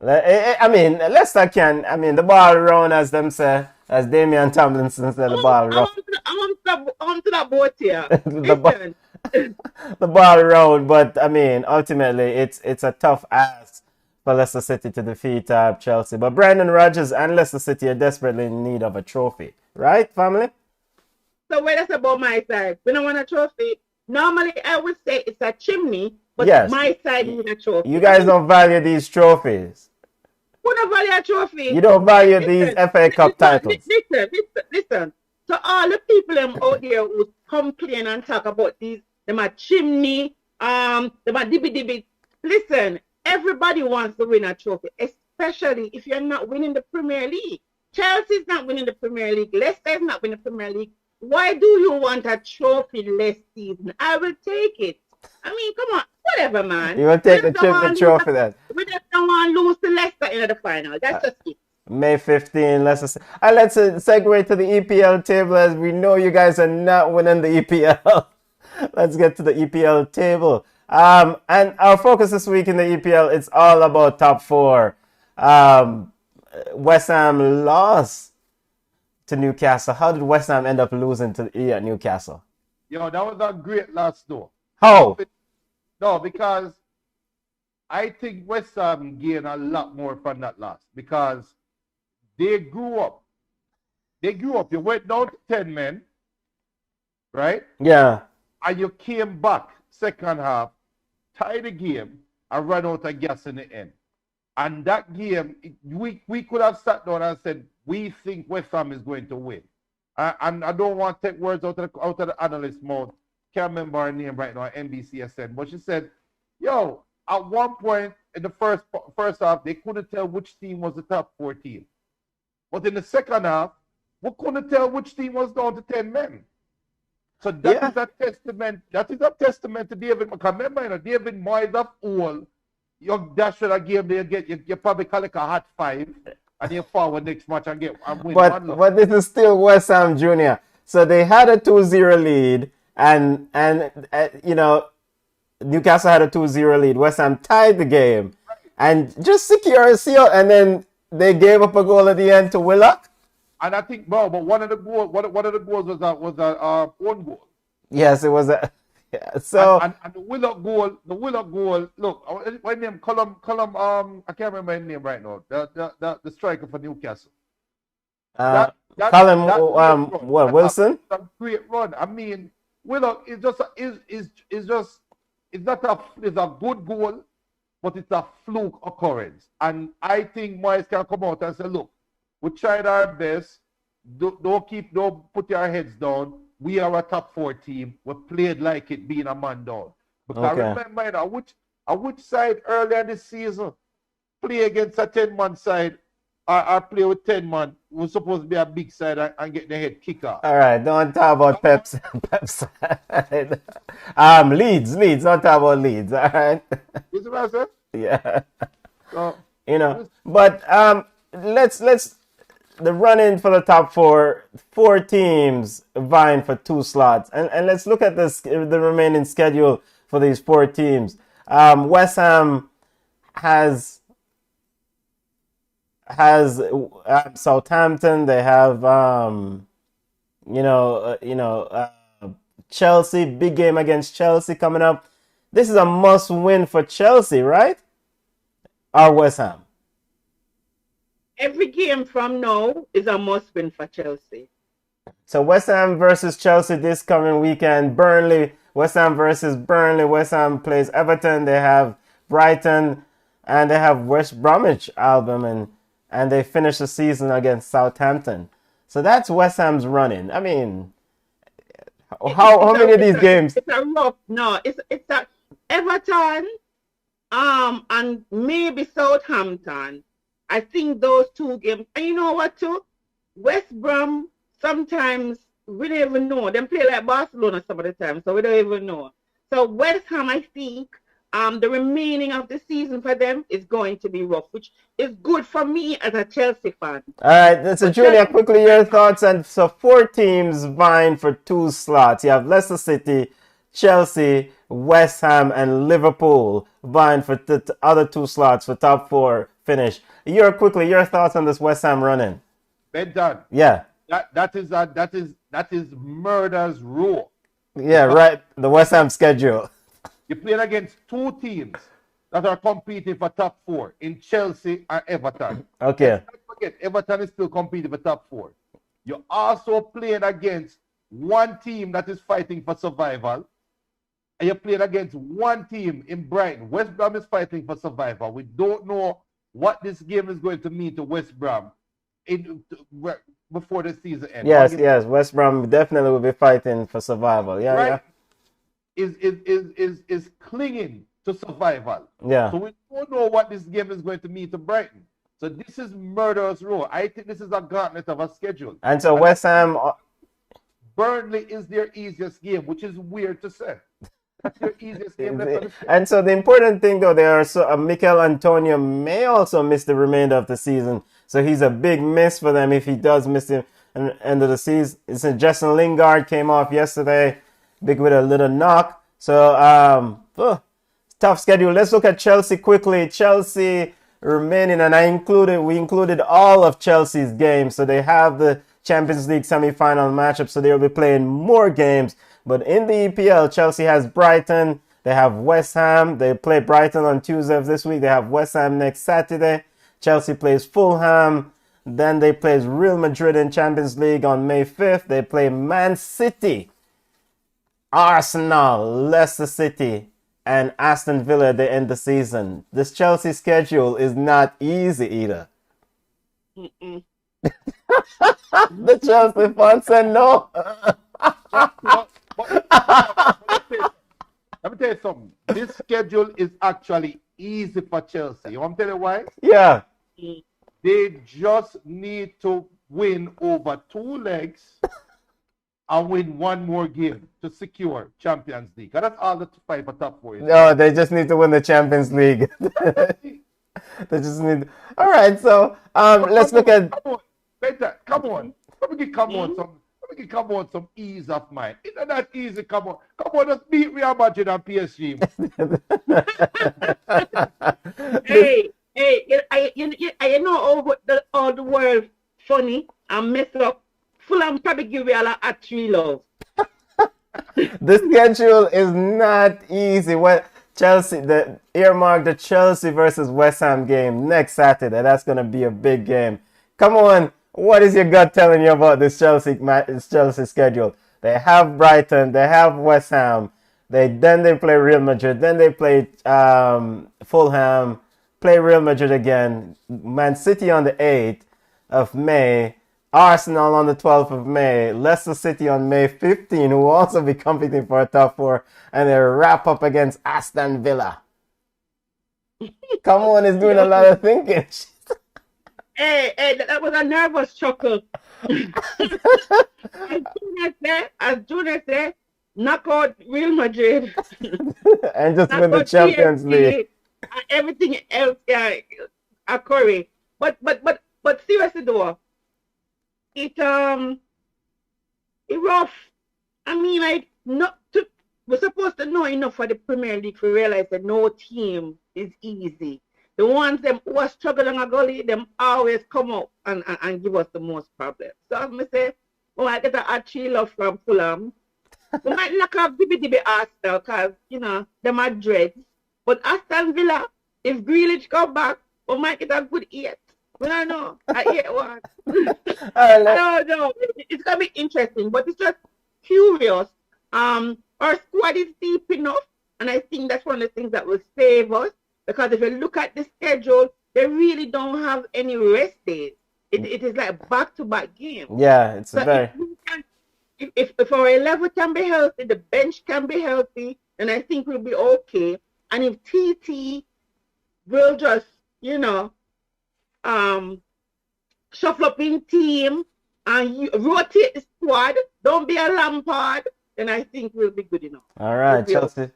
I mean, Leicester can. I mean, the ball round, as them say, as Damian Tomlinson said, the ball round. On to that boat here. the ball round, but I mean, ultimately, it's a tough ask for Leicester City to defeat Chelsea. But Brandon Rodgers and Leicester City are desperately in need of a trophy, right, family? So what is about my side? We don't want a trophy. Normally, I would say it's a chimney, but yes. My side needs a trophy. You guys don't value these trophies. We don't value a trophy. You don't value these FA Cup titles. Listen. So all the people out there who complain and talk about these, them a chimney, them a dibby. Listen, everybody wants to win a trophy, especially if you're not winning the Premier League. Chelsea's not winning the Premier League. Leicester's not winning the Premier League. Why do you want a trophy last season? I will take it. I mean, come on, whatever, man. You will take the trophy then. We just don't want to lose to Leicester in the final. That's just it. May 15, Leicester. And let's segue to the EPL table, as we know you guys are not winning the EPL. Let's get to the EPL table. And our focus this week in the EPL, it's all about top four. West Ham lost to Newcastle. How did West Ham end up losing to Newcastle? Yo, that was a great loss, though. How? No, because I think West Ham gained a lot more from that loss because they grew up. You went down to 10 men, right? Yeah. And you came back second half, tied the game, and ran out of gas in the end. And that game, we could have sat down and said, we think West Ham is going to win. And I don't want to take words out of the analyst mouth. Can't remember her name right now, NBCSN. But she said, yo, at one point in the first half, they couldn't tell which team was the top 4 team. But in the second half, we couldn't tell which team was down to 10 men. So that is a testament. That is a testament to David. Remember, you know, David Moyes of all, you dash for a game, you probably collect a hot 5, and you forward next match and win. But this is still West Ham Junior. So they had a 2-0 lead, and you know, Newcastle had a 2-0 lead. West Ham tied the game, and just secure a seal, and then they gave up a goal at the end to Willock. And I think, but one of the goals was a own goal. Yes, it was a. Yeah, so and the Willock goal. Look, what name? Column. I can't remember his name right now. The striker for Newcastle. Wilson. That's a great run. I mean, Willock is not a good goal, but it's a fluke occurrence. And I think Moyes can come out and say, look, we tried our best. Don't put your heads down. We are a top 4 team. We played like it being a man down. Because remember, which side earlier this season play against a 10-man side or play with 10 man was supposed to be a big side and get the head kick off. All right, don't talk about Pep's side. Leeds. Don't talk about Leeds. All right. You see what I said? Yeah. So, you know, but let's the run-in for the top 4 teams vying for 2 slots, and let's look at the remaining schedule for these 4 teams. West Ham has Southampton. They have Chelsea. Big game against Chelsea coming up. This is a must-win for Chelsea, right? Or West Ham. every game from now is a must win for Chelsea. So West Ham versus Chelsea this coming weekend. Burnley, West Ham versus Burnley. West Ham plays Everton. They have Brighton, and they have West Bromwich Albion, and they finish the season against Southampton. So that's West Ham's running. I mean, how many of these games? It's a rough. No, it's a Everton, and maybe Southampton. I think those two games. And you know what too? West Brom sometimes we don't even know. Them play like Barcelona some of the time, so we don't even know. So West Ham, I think, the remaining of the season for them is going to be rough, which is good for me as a Chelsea fan. All right, so Julia, quickly your thoughts. And so 4 teams vying for 2 slots. You have Leicester City, Chelsea, West Ham, and Liverpool vying for the other 2 slots for top 4 finish. Your thoughts on this West Ham running? Benton. Yeah. That is murder's rule. Yeah, right. The West Ham schedule. You're playing against 2 teams that are competing for top 4 in Chelsea and Everton. Okay. Let's not forget, Everton is still competing for top 4. You're also playing against 1 team that is fighting for survival. And you're playing against 1 team in Brighton. West Brom is fighting for survival. We don't know what this game is going to mean to West Brom before the season ends. Yes. West Brom definitely will be fighting for survival. Yeah, right? yeah. Is clinging to survival. Yeah. So we don't know what this game is going to mean to Brighton. So this is murderous row. I think this is a gauntlet of a schedule. And so West Ham, Burnley is their easiest game, which is weird to say. That's their easiest game. And so the important thing though, Mikel Antonio may also miss the remainder of the season. So he's a big miss for them if he does miss him at the end of the season. So Justin Lingard came off yesterday, big with a little knock. So tough schedule. Let's look at Chelsea quickly. Chelsea remaining, and we included all of Chelsea's games. So they have the Champions League semi-final matchup, so they'll be playing more games. But in the EPL, Chelsea has Brighton. They have West Ham. They play Brighton on Tuesday of this week. They have West Ham next Saturday. Chelsea plays Fulham. Then they play Real Madrid in Champions League on May 5th. They play Man City, Arsenal, Leicester City, and Aston Villa at the end of the season. This Chelsea schedule is not easy either. The Chelsea fans said no. Let me tell you something. This schedule is actually easy for Chelsea. You want me to tell you why? Yeah. They just need to win over 2 legs and win 1 more game to secure Champions League. And that's all the fight for top 4. No, they just need to win the Champions League. They just need. All right, so let's look at. Come on. Let me give some ease of mind. Isn't that easy? Come on, just beat Real Madrid and PSG. Hey, I know all the world funny and mess up. Fulham probably give Real a 3 love. The schedule is not easy. Earmark the Chelsea versus West Ham game next Saturday. That's going to be a big game. Come on. What is your gut telling you about this Chelsea schedule? They have Brighton, they have West Ham, then they play Real Madrid, then they play Fulham, play Real Madrid again, Man City on the 8th of May, Arsenal on the 12th of May, Leicester City on May 15th, who will also be competing for a top 4, and they wrap up against Aston Villa. Come on, it's doing a lot of thinking. Hey, that was a nervous chuckle. As Junior said, knock out Real Madrid. And just win the Champions League. Everything else, a curry. But seriously though, it rough. I mean, we're supposed to know enough for the Premier League to realize that no team is easy. The ones them who are struggling a gully, them always come up and give us the most problems. So as I say, we might get a chill from Fulham. We might knock off DB Arsenal because, them are dreads. But Aston Villa, if Grealish come back, we might get a good 8. Well, I know. I hear what. All I right, don't know. It's gonna be interesting, but it's just curious. Our squad is deep enough, and I think that's one of the things that will save us. Because if you look at the schedule, they really don't have any rest days. It is like back-to-back games. yeah, it's a So if very we can, if our 11 can be healthy, the bench can be healthy, then I think we'll be okay. And if TT will just, you know, um, shuffle up in team and you rotate the squad, don't be a Lampard, then I think we'll be good enough. all We'll right, be okay. Chelsea.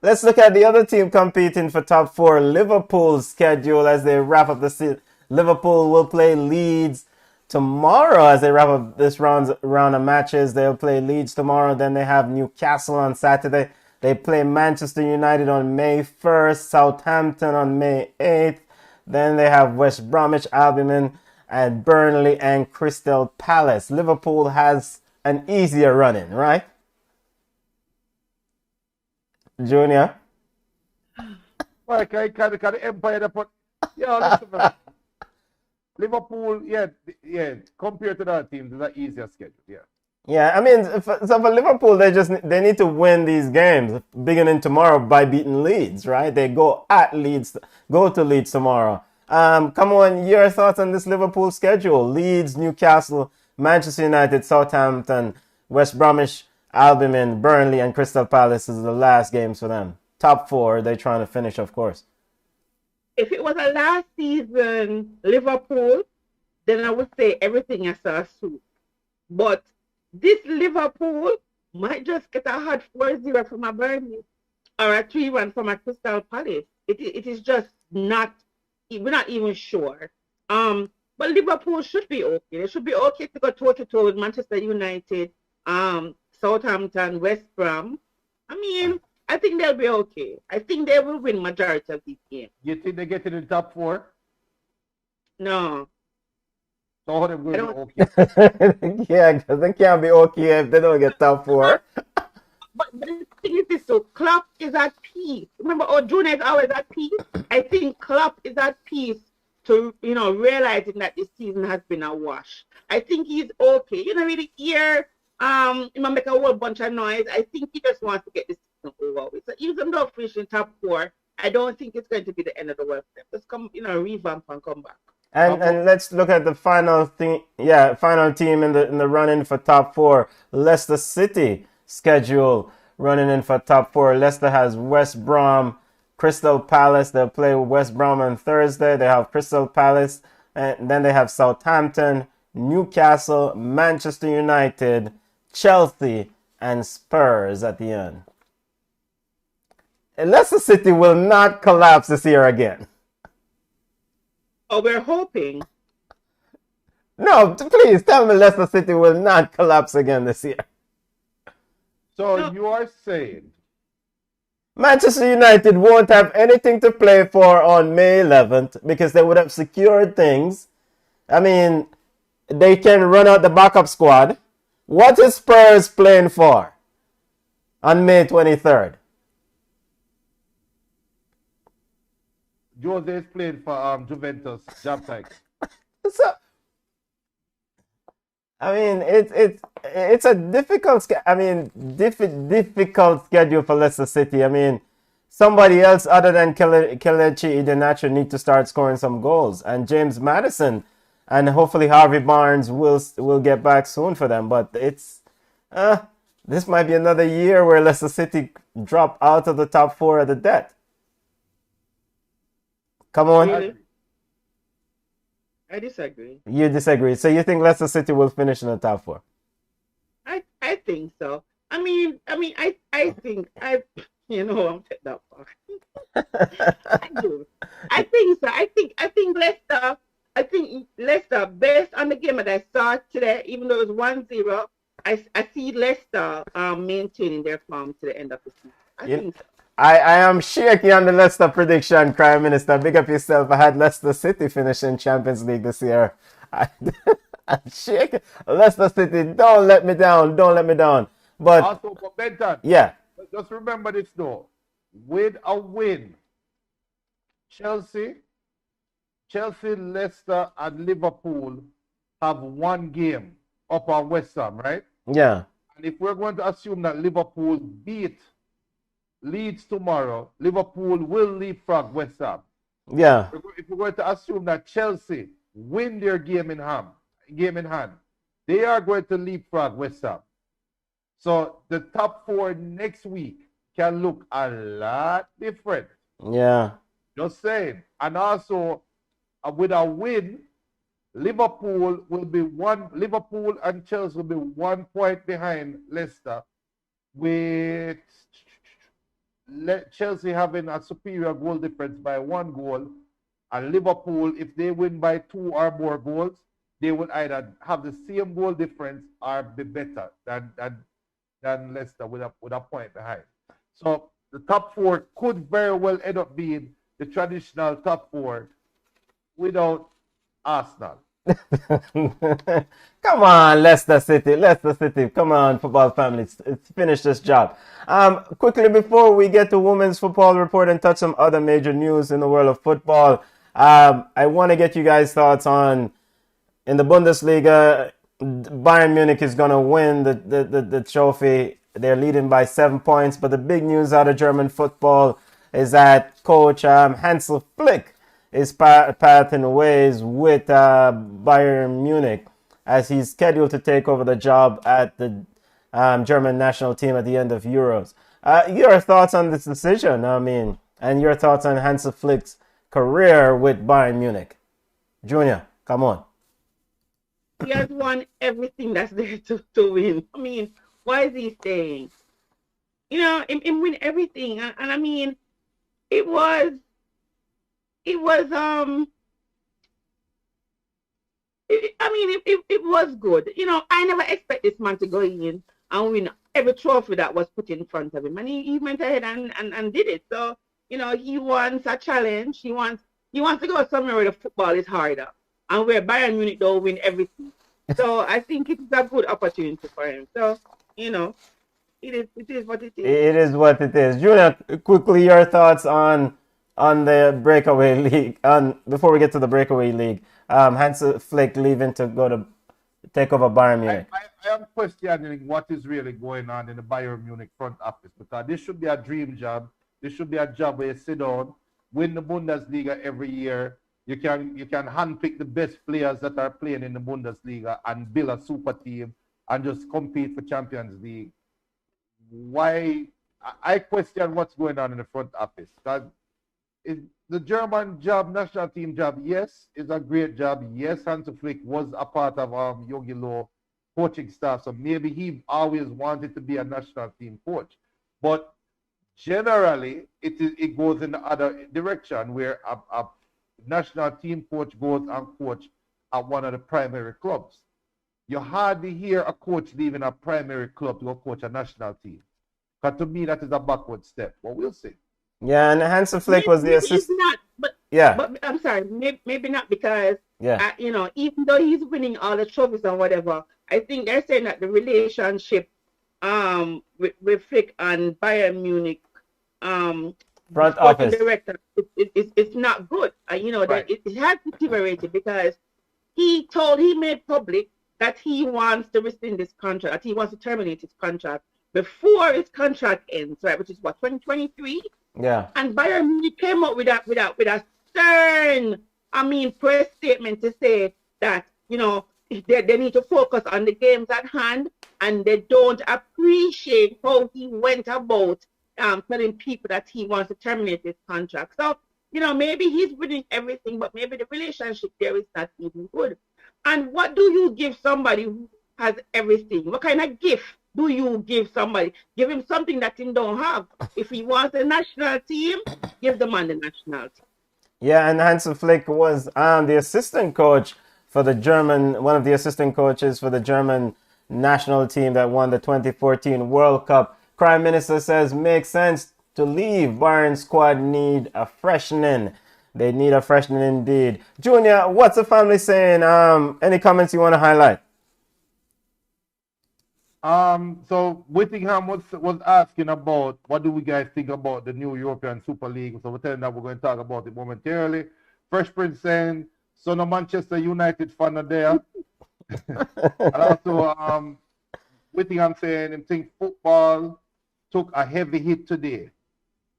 Let's look at the other team competing for top four. Liverpool's schedule as they wrap up the season. Liverpool will play Leeds tomorrow as they wrap up this round of matches. They'll play Leeds tomorrow. Then they have Newcastle on Saturday. They play Manchester United on May 1st, Southampton on May 8th. Then they have West Bromwich Albion and Burnley and Crystal Palace. Liverpool has an easier running, right? Junior? Well, can the Empire they put. Yeah, listen, man. Liverpool, yeah, compared to the other teams, it's an easier schedule, yeah. Yeah, I mean, so for Liverpool, they need to win these games beginning tomorrow by beating Leeds, right? They go to Leeds tomorrow. Come on, your thoughts on this Liverpool schedule? Leeds, Newcastle, Manchester United, Southampton, West Bromwich, Albion, Burnley, and Crystal Palace is the last games for them. Top four, they're trying to finish, of course. If it was a last season Liverpool, then I would say everything is a suit. But this Liverpool might just get a hot 4-0 from a Burnley or a 3-1 from a Crystal Palace. It is just not, we're not even sure. But Liverpool should be okay. They should be okay to go toe-to-toe with Manchester United, Southampton, West Brom. I mean, I think they'll be okay. I think they will win majority of these games. You think they get in the top four? No, So how they will I be don't. okay? Yeah, because they can't be okay if they don't get top four. But the thing is this, so Klopp is at peace. Remember, Junior is always at peace. I think Klopp is at peace to, realizing that this season has been a wash. I think he's okay. You know, really hear he might make a whole bunch of noise. I think he just wants to get this season over with. So even though finishing top four, I don't think it's going to be the end of the world. Just come, revamp and come back. And let's look at the final thing. Yeah, final team in the running for top four. Leicester City schedule running in for top four. Leicester has West Brom, Crystal Palace. They'll play West Brom on Thursday. They have Crystal Palace, and then they have Southampton, Newcastle, Manchester United, Chelsea, and Spurs at the end. And Leicester City will not collapse this year again. Oh, we're hoping. No, please tell me Leicester City will not collapse again this year. So No. you are saying Manchester United won't have anything to play for on May 11th because they would have secured things. I mean, they can run out the backup squad. What is Spurs playing for on May 23rd? Jose is playing for Juventus job title. So, I mean, it's a difficult difficult schedule for Leicester City. I mean, somebody else other than Kelechi Iheanacho need to start scoring some goals, and James Maddison, and hopefully Harvey Barnes will get back soon for them. But this might be another year where Leicester City drop out of the top four of the debt. Come on. Really? I disagree. You disagree. So you think Leicester City will finish in the top four? I think so. I think I'm take that far. I do. I think so. I think Leicester based on the game that I saw today, even though it was 1-0, I see Leicester maintaining their form to the end of the season. I think so. I am shaky on the Leicester prediction, Prime Minister. Big up yourself. I had Leicester City finishing Champions League this year. I'm shaky. Leicester City, don't let me down. Don't let me down. But Also for Benton, yeah, just remember this though. With a win, Chelsea Chelsea, Leicester, and Liverpool have one game up on West Ham, right? Yeah. And if we're going to assume that Liverpool beat Leeds tomorrow, Liverpool will leapfrog West Ham. Yeah. If we're going to assume that Chelsea win their game in hand, they are going to leapfrog West Ham. So the top 4 next week can look a lot different. Yeah. Just saying. And also, with a win, Liverpool and Chelsea will be 1 point behind Leicester, with Chelsea having a superior goal difference by 1 goal, and Liverpool, if they win by 2 or more goals, they will either have the same goal difference or be better than Leicester with a point behind. So the top 4 could very well end up being the traditional top 4 without Arsenal. Come on, Leicester City. Leicester City. Come on, football family. Let's finish this job. Quickly, before we get to women's football report and touch some other major news in the world of football, I want to get you guys' thoughts on, in the Bundesliga, Bayern Munich is going to win the trophy. They're leading by 7 points. But the big news out of German football is that coach Hansel Flick is parting ways with Bayern Munich, as he's scheduled to take over the job at the German national team at the end of Euros. Your thoughts on this decision, and your thoughts on Hansel Flick's career with Bayern Munich? Junior, come on. He has won everything that's there to win. I mean, why is he staying? You know, him win everything. And I mean, it was it was good. You know, I never expect this man to go in and win every trophy that was put in front of him. And he went ahead and did it. So, you know, he wants a challenge. He wants to go somewhere where the football is harder and where Bayern Munich don't win everything. So I think it's a good opportunity for him. So, you know, it is what it is. It is what it is. Junior, quickly your thoughts on the Breakaway League. Before we get to the Breakaway League, Hansel Flick leaving to go to take over Bayern Munich. I am questioning what is really going on in the Bayern Munich front office, because this should be a dream job. This should be a job where you sit down, win the Bundesliga every year. You can handpick the best players that are playing in the Bundesliga and build a super team and just compete for Champions League. Why? I question what's going on in the front office. Is the German job, national team job, yes, is a great job. Yes, Hansi Flick was a part of Jogi Löw coaching staff, so maybe he always wanted to be a national team coach. But generally, it goes in the other direction, where a national team coach goes and coach at one of the primary clubs. You hardly hear a coach leaving a primary club to go coach a national team. Because to me, that is a backward step. But we'll see. Yeah, and Hansel Flick was the assistant. But I'm sorry, maybe not, because you know, even though he's winning all the trophies and whatever, I think they're saying that the relationship with Flick and Bayern Munich front office director, it's not good. You know, right. It has deteriorated, because he made public that he wants to rescind this contract, that he wants to terminate his contract before his contract ends, right? Which is what, 2023? Yeah. And Bayern Munich came up with a stern, press statement to say that, you know, they need to focus on the games at hand, and they don't appreciate how he went about telling people that he wants to terminate his contract. So, you know, maybe he's winning everything, but maybe the relationship there is not even good. And what do you give somebody who has everything? What kind of gift do you give somebody? Give him something that he don't have. If he wants a national team, give the man the national team. Yeah, and Hansel Flick was the assistant coach for the German, one of the assistant coaches for the German national team that won the 2014 World Cup. Prime Minister says makes sense to leave. Bayern squad need a freshening. They need a freshening indeed. Junior, what's the family saying? Any comments you want to highlight? So Whittingham was asking about what do we guys think about the new European Super League. So we're telling that we're going to talk about it momentarily. Fresh Prince saying, son of Manchester United fan are there. And also, Whittingham saying, him think football took a heavy hit today.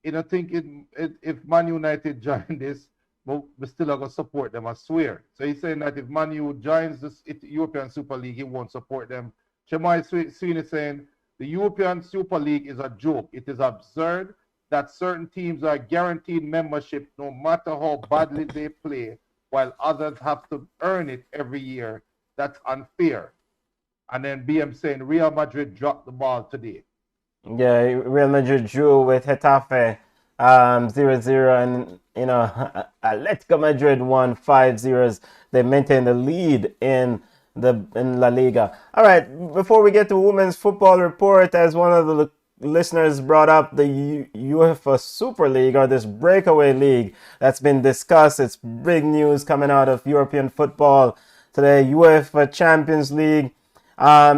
You know, think if Man United join this, but we still are going to support them, I swear. So he's saying that if Man U joins this European Super League, he won't support them. Shemai Sweeney saying, the European Super League is a joke. It is absurd that certain teams are guaranteed membership no matter how badly they play, while others have to earn it every year. That's unfair. And then BM saying, Real Madrid dropped the ball today. Yeah, Real Madrid drew with Getafe 0-0, and you know Atletico Madrid won 5-0. They maintain the lead in La Liga. All right, before we get to women's football report, as one of the listeners brought up, the UEFA Super League, or this Breakaway League that's been discussed. It's big news coming out of European football today. UEFA Champions League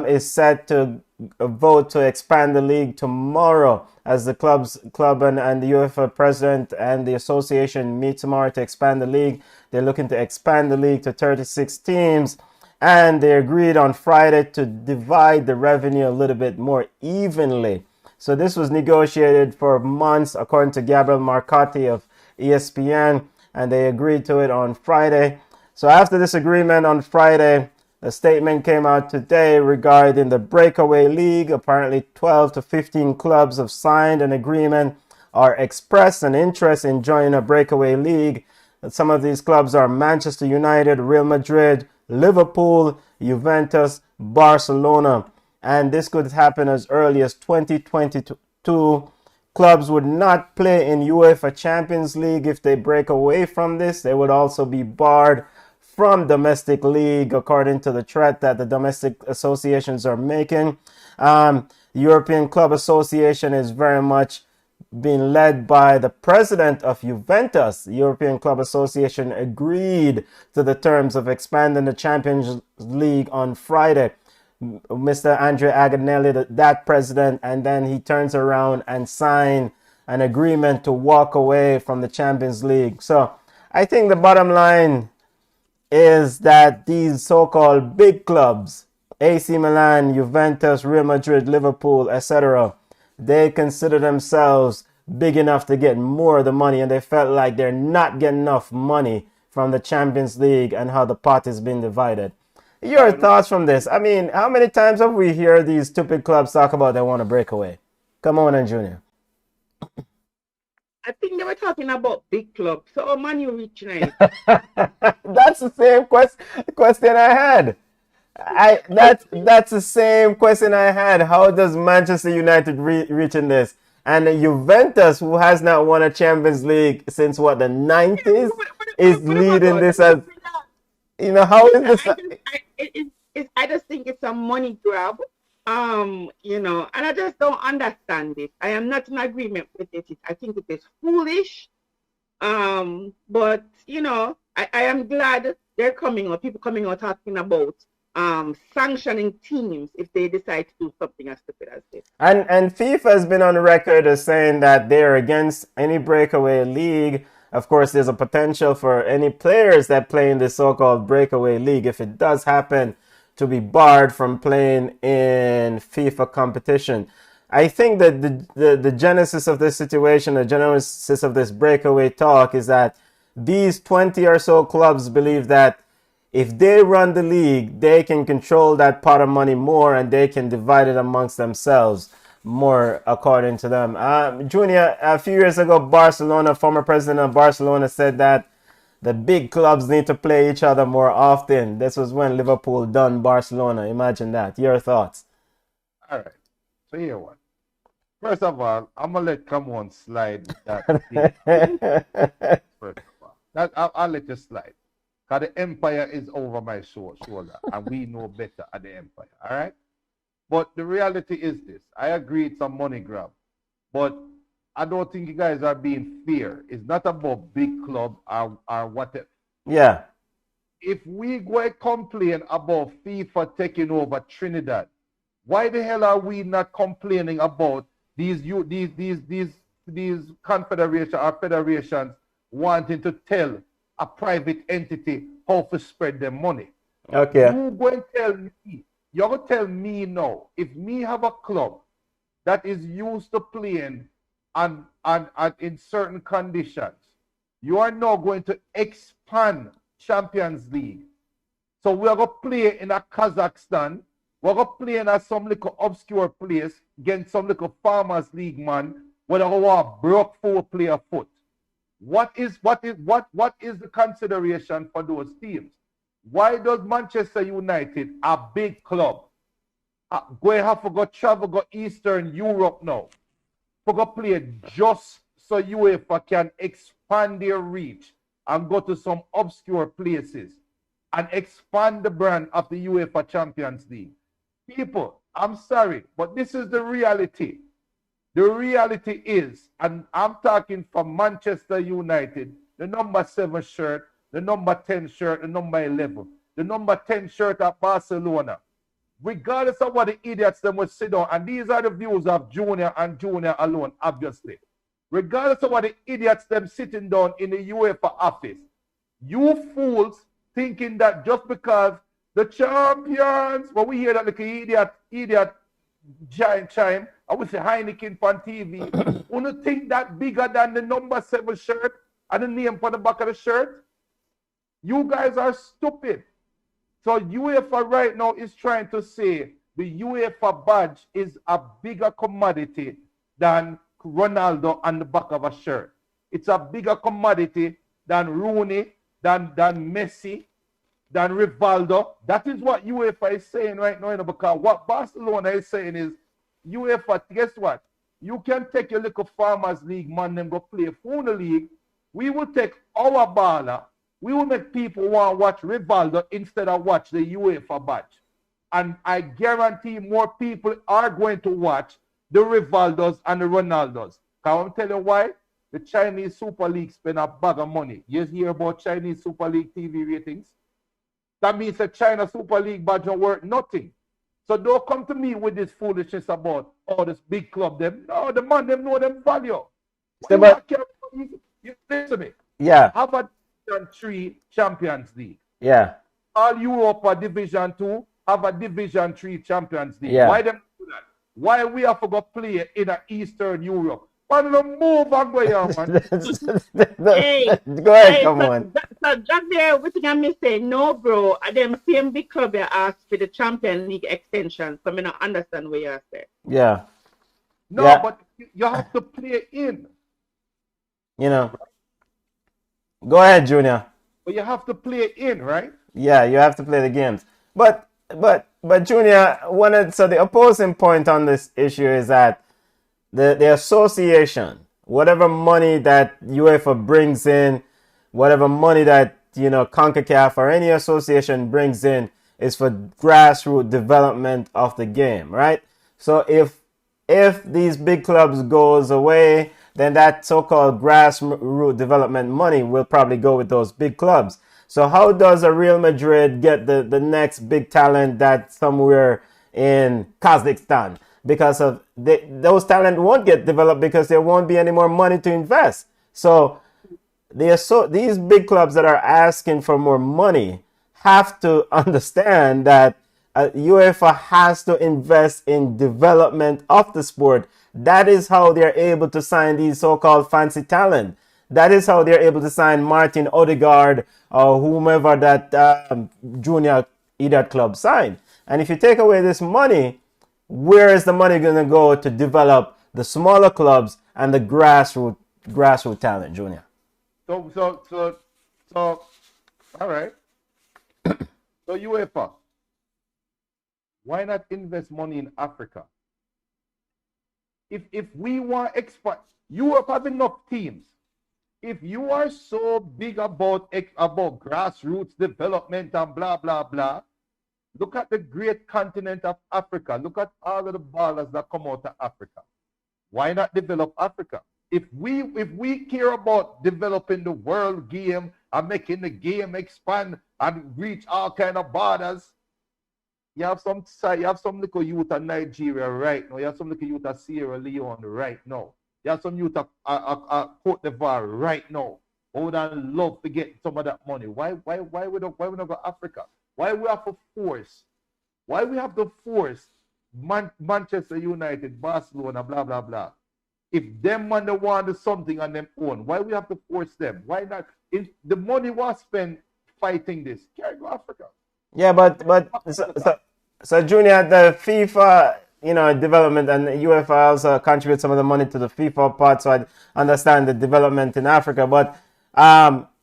is set to vote to expand the league tomorrow, as the club and the UEFA president and the association meet tomorrow to expand the league. They're looking to expand the league to 36 teams, and they agreed on Friday to divide the revenue a little bit more evenly. So this was negotiated for months, according to Gabriel Marcotti of ESPN, and they agreed to it on Friday. So after this agreement on Friday, a statement came out today regarding the Breakaway League. Apparently 12 to 15 clubs have signed an agreement or expressed an interest in joining a Breakaway League. Some of these clubs are Manchester United, Real Madrid, Liverpool, Juventus, Barcelona. And this could happen as early as 2022. Clubs would not play in UEFA Champions League if they break away from this. They would also be barred from domestic league, according to the threat that the domestic associations are making. The European Club Association is very much being led by the president of Juventus. The European Club Association agreed to the terms of expanding the Champions League on Friday. Mr. Andrea Agnelli, that president, and then he turns around and signs an agreement to walk away from the Champions League. So I think the bottom line is that these so-called big clubs, AC Milan, Juventus, Real Madrid, Liverpool, etc., they consider themselves big enough to get more of the money, and they felt like they're not getting enough money from the Champions League and how the pot is being divided. Your thoughts from this? I mean, how many times have we heard these stupid clubs talk about they want to break away? Come on, and Junior. I think they were talking about big clubs. So Man U reach now. That's the same question I had. That's the same question I had. How does Manchester United reach in this? And Juventus, who has not won a Champions League since what, the 90s, is leading this as, you know, how is this? I just think it's a money grab. You know, and I just don't understand it. I am not in agreement with it. I think it is foolish. But you know, I am glad they're coming out, people coming out talking about sanctioning teams if they decide to do something as stupid as this. And FIFA has been on record as saying that they're against any breakaway league. Of course, there's a potential for any players that play in the so-called breakaway league, if it does happen, to be barred from playing in FIFA competition. I think that the genesis of this situation, the genesis of this breakaway talk, is that these 20 or so clubs believe that if they run the league, they can control that pot of money more and they can divide it amongst themselves more, according to them. Junior, a few years ago, Barcelona, former president of Barcelona, said that the big clubs need to play each other more often. This was when Liverpool done Barcelona. Imagine that. Your thoughts? All right. So here one. First of all, I'm gonna let come on slide with that. First of all, I'll let you slide. Cause the empire is over my shoulder, and we know better at the empire. All right. But the reality is this: I agree it's a money grab, but I don't think you guys are being fair. It's not about big club or whatever. Yeah. If we go and complain about FIFA taking over Trinidad, why the hell are we not complaining about these confederations or federations wanting to tell a private entity how to spread their money. Okay. You go and tell me, you're going to tell me now, if me have a club that is used to playing and in certain conditions, you are now going to expand Champions League. So we are going to play in a Kazakhstan. We're going to play in some little obscure place against some little Farmers League man where they want broke 4-player foot. What is the consideration for those teams? Why does Manchester United, a big club, going have to go travel go Eastern Europe now for go play just so UEFA can expand their reach and go to some obscure places and expand the brand of the UEFA Champions League? People, I'm sorry, but this is the reality. The reality is, and I'm talking from Manchester United, the number 7 shirt, the number 10 shirt, the number 11, the number 10 shirt at Barcelona. Regardless of what the idiots them would sit down, and these are the views of Junior and Junior alone, obviously. Regardless of what the idiots them sitting down in the UEFA office, you fools thinking that just because the champions, when we hear that little idiot giant chime, I would say Heineken on TV, wanna think that bigger than the number 7 shirt and the name on the back of the shirt? You guys are stupid. So UEFA right now is trying to say the UEFA badge is a bigger commodity than Ronaldo on the back of a shirt. It's a bigger commodity than Rooney, than Messi, than Rivaldo. That is what UEFA is saying right now, because what Barcelona is saying is, UEFA, guess what? You can take your little Farmers League man and go play for the league. We will take our baller. We will make people want to watch Rivaldo instead of watch the UEFA badge. And I guarantee more people are going to watch the Rivaldos and the Ronaldos. Can I tell you why? The Chinese Super League spend a bag of money. You hear about Chinese Super League TV ratings? That means the China Super League badge don't worth nothing. So don't come to me with this foolishness about, oh, this big club, them. No, the man, them know them value. You listen to me. Yeah. Have a Division 3 Champions League. Yeah. All Europe are Division 2, have a Division 3 Champions League. Yeah. Why them do that? Why we have to go play in a Eastern Europe? Man, the move and go here, man. Hey, go ahead, come on. So just there, we think I'm saying, no, bro. Them same big club you asked for the Champions League extension. So I don't understand what you're saying. Yeah. No, Yeah. but you have to play in. You know. Go ahead, Junior. But you have to play in, right? Yeah, you have to play the games. But Junior, so the opposing point on this issue is that the association, whatever money that UEFA brings in, whatever money that, CONCACAF or any association brings in, is for grassroots development of the game, right? So if these big clubs goes away, then that so-called grassroots development money will probably go with those big clubs. So how does a Real Madrid get the next big talent that's somewhere in Kazakhstan? Because of those talent won't get developed because there won't be any more money to invest. So these big clubs that are asking for more money have to understand that UEFA has to invest in development of the sport. That is how they're able to sign these so-called fancy talent. That is how they're able to sign Martin Odegaard or whomever that junior idiot club signed. And if you take away this money, where is the money going to go to develop the smaller clubs and the grassroots talent, Junior? So, all right. So UEFA, why not invest money in Africa? If we want expand, Europe have enough teams. If you are so big about grassroots development and blah blah blah, look at the great continent of Africa. Look at all of the ballers that come out of Africa. Why not develop Africa? If we care about developing the world game and making the game expand and reach all kind of borders, you have some little youth of Nigeria right now. You have some little youth of Sierra Leone right now. You have some youth of Cote d'Ivoire right now. I would have loved to get some of that money. Why we not go Africa? Why we have to force? Why we have to force Manchester United, Barcelona, blah blah blah? If them man they want to do something on them own, why we have to force them? Why not? If the money was spent fighting this, can't go Africa. Yeah, but so Junior, the FIFA, development and UEFA also contribute some of the money to the FIFA part, so I understand the development in Africa. But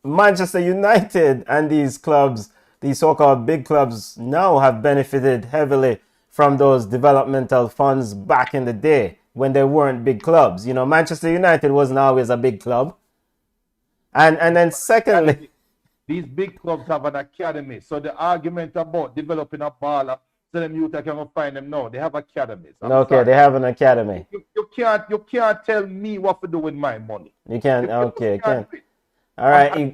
Manchester United and these clubs, these so-called big clubs, now have benefited heavily from those developmental funds back in the day when they weren't big clubs. Manchester United wasn't always a big club. And then secondly, these big clubs have an academy. So the argument about developing a baller, so them youth I can go find them now. They have academies. Okay, they have an academy. You can't tell me what to do with my money. You can't. Okay, you can't. All right.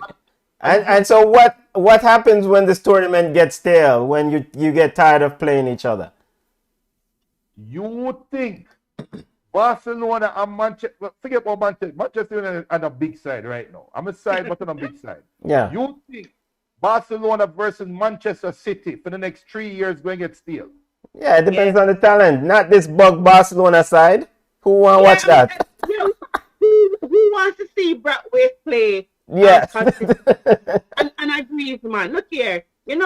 And so what happens when this tournament gets stale? When you get tired of playing each other? You would think Barcelona and Manchester, forget about Manchester. Manchester United on a big side right now. I'm a side, but on a big side. Yeah. You think Barcelona versus Manchester City for the next 3 years going to get steel? Yeah, it depends on the talent. Not this bug Barcelona side. Who want to watch that? Who wants to see Breakaway play? Yeah. and I agree, man. Look here. When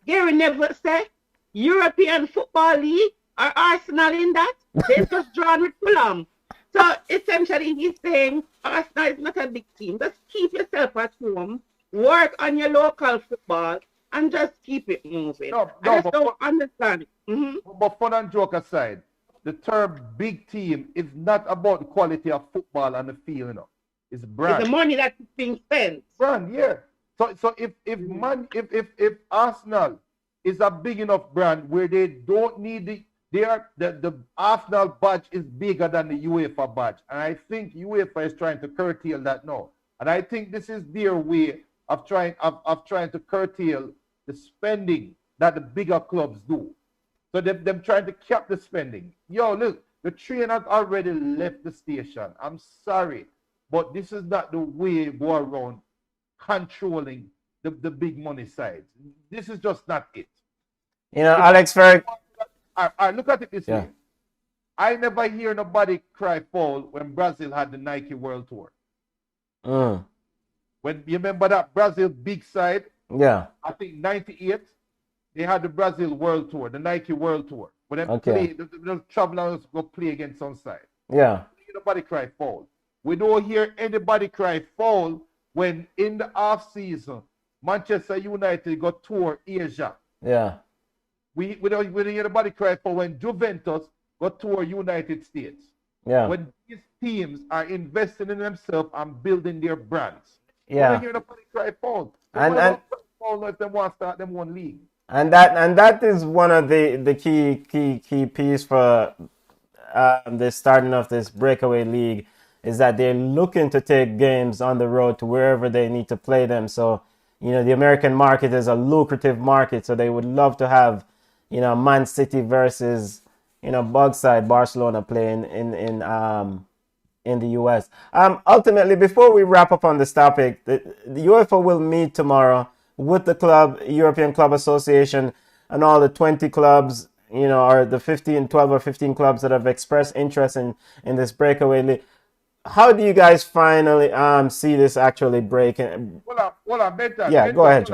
Gary Neville said European Football League, are Arsenal in that? They've just drawn with Fulham. So essentially he's saying Arsenal is not a big team. Just keep yourself at home, work on your local football, and just keep it moving. I just don't understand it. Mm-hmm. But fun and joke aside, the term big team is not about the quality of football on the field, It's brand. It's the money that's being spent. Brand, yeah. So if Arsenal is a big enough brand where they don't need the Arsenal badge is bigger than the UEFA badge. And I think UEFA is trying to curtail that now. And I think this is their way of trying to curtail the spending that the bigger clubs do. So them trying to cap the spending. Yo, look, the train has already left the station. I'm sorry, but this is not the way we go around controlling the big money sides. This is just not it. Alex Ferg. I look at it this way. I never hear nobody cry foul when Brazil had the Nike World Tour. When you remember that Brazil big side, I think 98, they had the Brazil World Tour, the Nike World Tour. When they play, the travelers go play against some side. Yeah. Nobody cry foul. We don't hear anybody cry foul when in the off season Manchester United got tour Asia. Yeah. We don't hear anybody cry foul when Juventus got tour United States. Yeah. When these teams are investing in themselves and building their brands. Yeah. We don't hear nobody cry foul. And if they want to start them one league. And that is one of the key piece for the starting of this breakaway league, is that they're looking to take games on the road to wherever they need to play them. So, the American market is a lucrative market, so they would love to have, Man City versus, Bugside Barcelona playing in the US. Ultimately, before we wrap up on this topic, the UEFA will meet tomorrow with the club, European Club Association, and all the 20 clubs, or the 12 or 15 clubs that have expressed interest in this breakaway league. How do you guys finally see this actually breaking? Well, I bet that. Yeah, go ahead.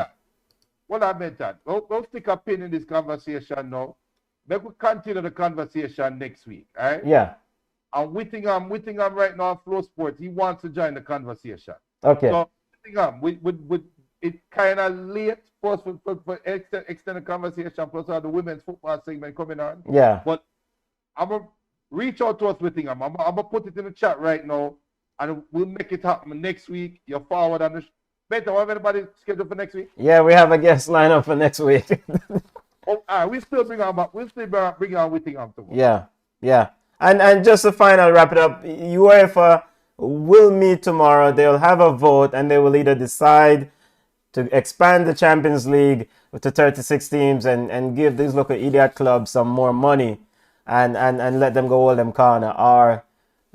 Well, I bet that. Don't stick a pin in this conversation now. Maybe we continue the conversation next week, all right? Yeah. And Whittingham right now on Flow Sports, he wants to join the conversation. Okay. So, Whittingham, it's kind of late for extend the conversation, plus all the women's football segment coming on. Yeah. But I'm going to reach out to us, Whittingham. I'm going to put it in the chat right now, and we'll make it happen next week. You're forward on the... Better, have anybody scheduled for next week? Yeah, we have a guest lined up for next week. We still bring on Whittingham tomorrow. Yeah. And just to finally wrap it up, UEFA will meet tomorrow. They'll have a vote, and they will either decide to expand the Champions League to 36 teams and give these local idiot clubs some more money and let them go hold them corner, or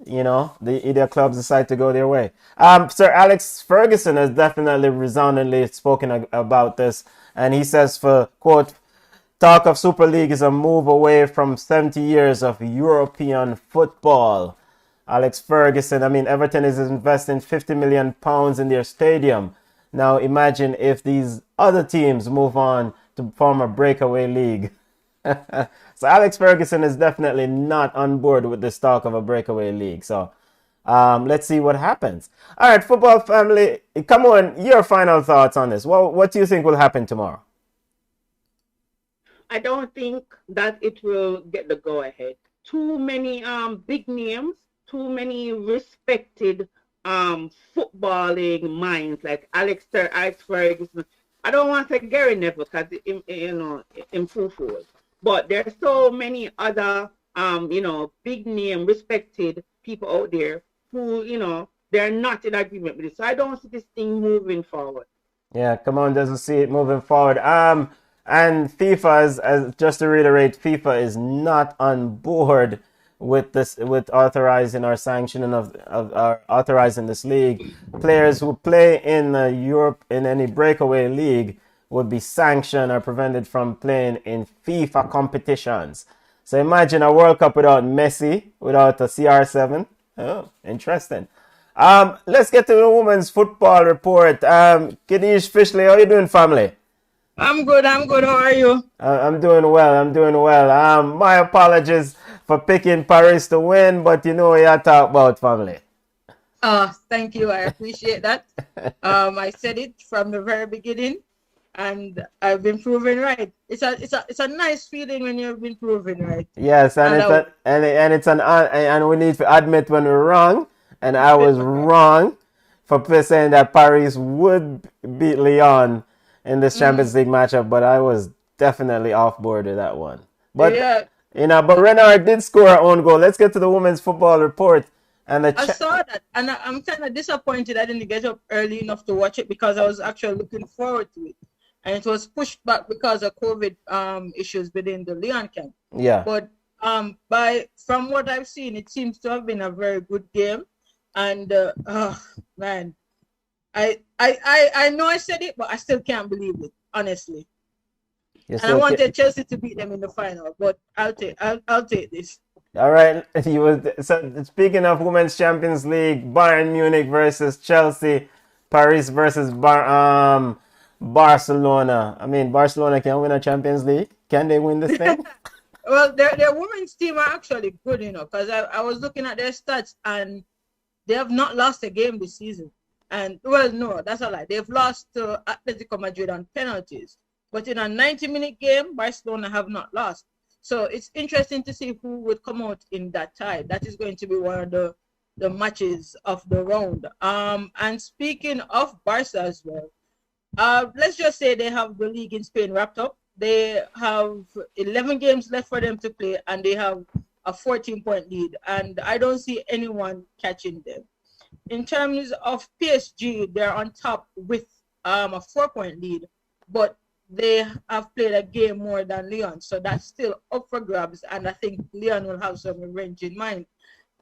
either clubs decide to go their way. Sir Alex Ferguson has definitely resoundingly spoken about this, and he says, for quote, talk of Super League is a move away from 70 years of European football. Alex Ferguson, I mean, Everton is investing £50 million in their stadium. Now imagine if these other teams move on to form a breakaway league. So Alex Ferguson is definitely not on board with this talk of a breakaway league. So let's see what happens. All right, football family, come on, your final thoughts on this. What do you think will happen tomorrow? I don't think that it will get the go ahead. Too many big names, too many respected footballing minds like Alex Ferguson. I don't want to say Gary Neville because in full. But there's so many other big name respected people out there who they're not in agreement with it. So I don't see this thing moving forward. Yeah, come on, doesn't see it moving forward. And FIFA, as just to reiterate, FIFA is not on board with this, with authorizing or sanctioning of authorizing this league. Players who play in Europe in any breakaway league would be sanctioned or prevented from playing in FIFA competitions. So imagine a World Cup without Messi, without a CR7. Oh, interesting. Let's get to the women's football report. Kadish Fishley, how you doing, family? I'm good. How are you? I'm doing well. My apologies for picking Paris to win, but you know what you talk about, family. Thank you. I appreciate that. I said it from the very beginning, and I've been proven right. It's a nice feeling when you've been proven right. Yes, and we need to admit when we're wrong, and I was wrong for saying that Paris would beat Lyon in this Champions League matchup, but I was definitely off board with that one. But yeah. But Renard did score her own goal. Let's get to the women's football report. And I saw that, and I'm kind of disappointed I didn't get up early enough to watch it because I was actually looking forward to it, and it was pushed back because of COVID issues within the Lyon camp. Yeah. But from what I've seen, it seems to have been a very good game, and man. I know I said it, but I still can't believe it, honestly. And I wanted Chelsea to beat them in the final, but I'll take this. All right. So speaking of Women's Champions League, Bayern Munich versus Chelsea, Paris versus Barcelona. I mean, Barcelona can win a Champions League. Can they win this thing? Well, their women's team are actually good, because I was looking at their stats and they have not lost a game this season. And, well, no, that's a lie. They've lost to Atletico Madrid on penalties. But in a 90-minute game, Barcelona have not lost. So it's interesting to see who would come out in that tie. That is going to be one of the matches of the round. And speaking of Barca as well, let's just say they have the league in Spain wrapped up. They have 11 games left for them to play, and they have a 14-point lead. And I don't see anyone catching them. In terms of PSG, they're on top with a 4-point lead, but they have played a game more than Lyon, so that's still up for grabs, and I think Lyon will have some revenge in mind.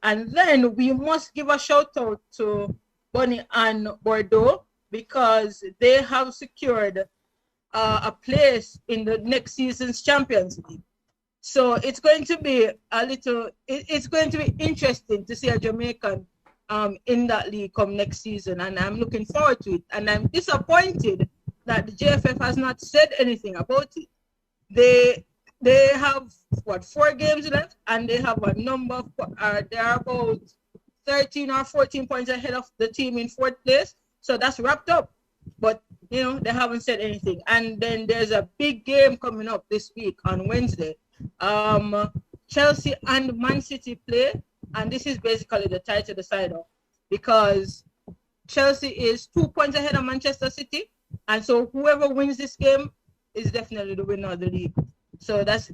And then we must give a shout out to Bonnie and Bordeaux because they have secured a place in the next season's Champions League. So it's going to be it's going to be interesting to see a Jamaican in that league come next season, and I'm looking forward to it. And I'm disappointed that the JFF has not said anything about it. They have 4 games left, and they have a number of they're about 13 or 14 points ahead of the team in 4th place. So that's wrapped up. But they haven't said anything. And then there's a big game coming up this week on Wednesday. Chelsea and Man City play. And this is basically the title decider because Chelsea is 2 points ahead of Manchester City, and so whoever wins this game is definitely the winner of the league. So that's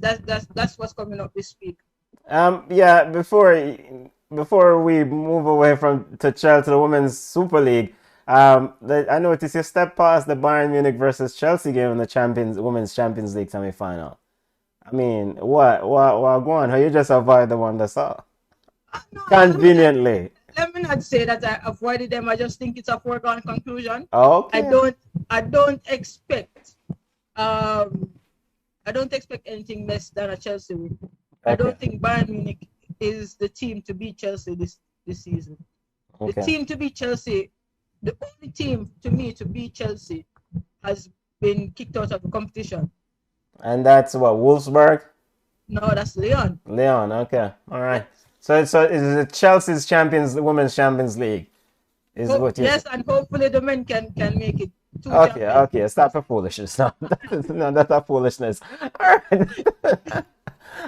what's coming up this week. Yeah. Before we move away to Chelsea, the Women's Super League, I noticed you stepped past the Bayern Munich versus Chelsea game in the Women's Champions League semi-final. I mean, what go on? How you just avoid the one that's all? No, Conveniently. let me not say that I avoided them. I just think it's a foregone conclusion. Okay. I um don't expect anything less than a Chelsea win. I Okay. don't think Bayern Munich is the team to beat Chelsea this season. The Okay. team to beat Chelsea, the only team to me to beat Chelsea has been kicked out of the competition. And that's what, Wolfsburg? No, that's Leon. Leon, okay. All right. So is it Chelsea's Women's Champions League? Is what you Yes, and hopefully the men can make it. Okay, stop the foolishness. No, no, that's not foolishness. All right.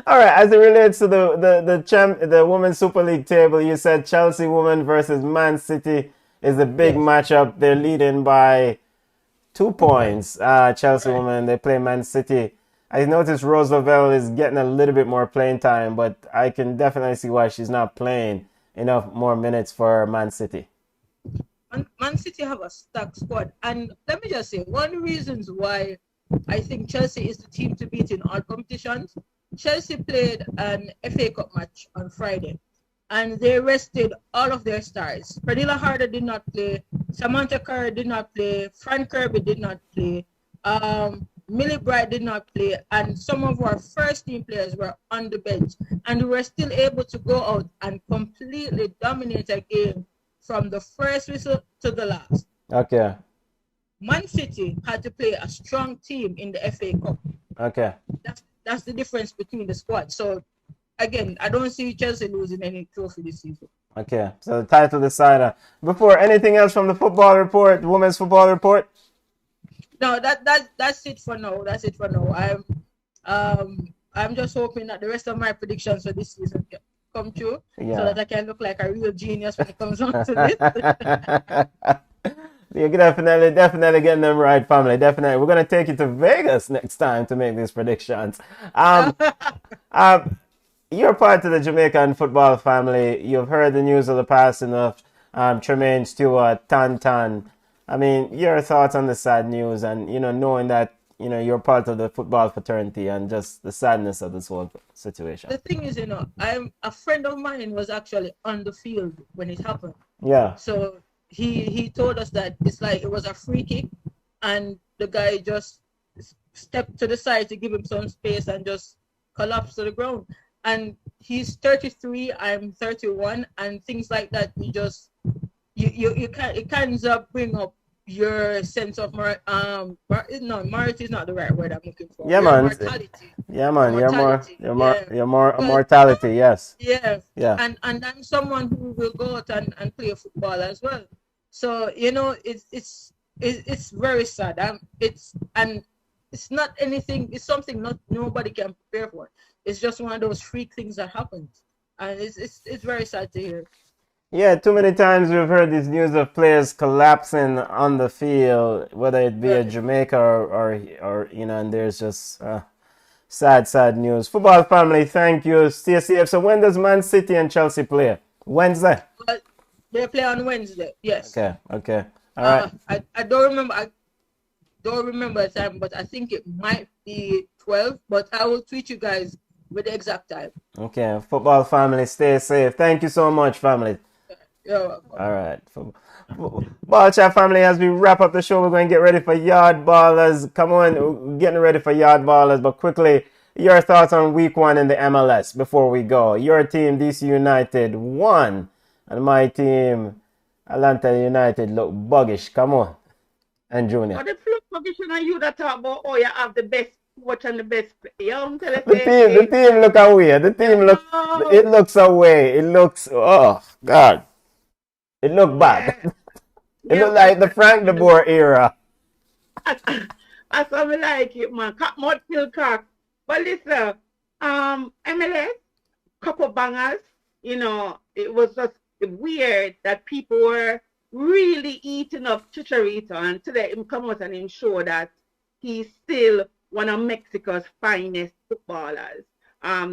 All right, as it relates to the Women's Super League table, you said Chelsea women versus Man City is a big matchup. They're leading by 2 points. Chelsea women, they play Man City. I noticed Rose Lavelle is getting a little bit more playing time, but I can definitely see why she's not playing enough more minutes for Man City. Man City have a stacked squad, and let me just say, one of the reasons why I think Chelsea is the team to beat in all competitions. Chelsea played an FA Cup match on Friday, and they rested all of their stars. Pernilla Harder did not play, Samantha Kerr did not play, Fran Kirby did not play, Millie Bright did not play, and some of our first team players were on the bench, and we were still able to go out and completely dominate a game from the first whistle to the last. Okay. Man City had to play a strong team in the FA Cup. Okay. That's the difference between the squad. So again, I don't see Chelsea losing any trophy this season. Okay, so the title decider. Before anything else from the football report, women's football report? No, that's it for now. That's it for now. I'm just hoping that the rest of my predictions for this season come true, so that I can look like a real genius when it comes on to this. You're definitely getting them right, family. Definitely. We're gonna take you to Vegas next time to make these predictions. You're part of the Jamaican football family. You've heard the news of the passing of Tremaine Stewart, Tan. I mean, your thoughts on the sad news, and knowing that you're part of the football fraternity, and just the sadness of this whole situation. The thing is, a friend of mine was actually on the field when it happened. Yeah. So he told us that it's like it was a free kick, and the guy just stepped to the side to give him some space and just collapsed to the ground. And he's 33, I'm 31, and things like that. You can't. It kind of bring up your sense of morality is not the right word I'm looking for. Yeah, man. Mortality. Yeah, man. You're more But, mortality. Yes. Yeah. Yeah. And I'm someone who will go out and play football as well. So it's very sad. It's not anything. It's something nobody can prepare for. It's just one of those freak things that happens, and it's very sad to hear. Yeah, too many times we've heard this news of players collapsing on the field, whether it be a Jamaica or and there's just sad news. Football family, thank you. Stay safe. So when does Man City and Chelsea play? Wednesday? But they play on Wednesday, yes. Okay. All right. I don't remember the time, but I think it might be 12, but I will tweet you guys with the exact time. Okay, football family, stay safe. Thank you so much, family. You're welcome. All right. Ballchat family, as we wrap up the show, we're going to get ready for Yard Ballers. Come on, we're getting ready for Yard Ballers, but quickly, your thoughts on week 1 in the MLS before we go. Your team, DC United, won, and my team, Atlanta United, look buggish. Come on. And Junior. But the flip position and you that talk about, you have the best coach and the best player. The team look away. It looks away. It looks, oh, God. It looked bad. It looked like the Frank de Boer era. That's how I like it, man. Mud still cock. But listen, MLS, couple bangers, it was just weird that people were really eating up Chicharito, and today him come out and him show that he's still one of Mexico's finest footballers.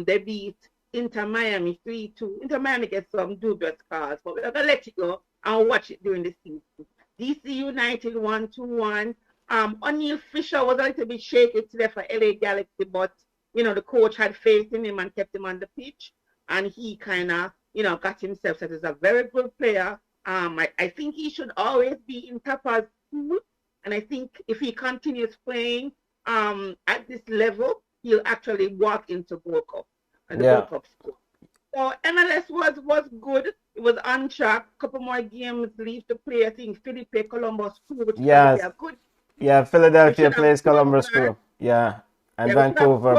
They beat Inter Miami 3-2. Inter Miami gets some dubious calls, but we're gonna let you go and watch it during the season. DC United 1-1. O'Neal Fisher was a little bit shaky today for LA Galaxy, but the coach had faith in him and kept him on the pitch, and he kind of got himself set as a very good player. I think he should always be in Tapa's pool. And I think if he continues playing at this level, he'll actually walk into Gold Cup and the Gold Cup score. So MLS was good. It was on track. A couple more games leave to play. I think Philippe Columbus Crew, which Yes. be a good. Yeah, Philadelphia plays Columbus Crew. Yeah. And Vancouver.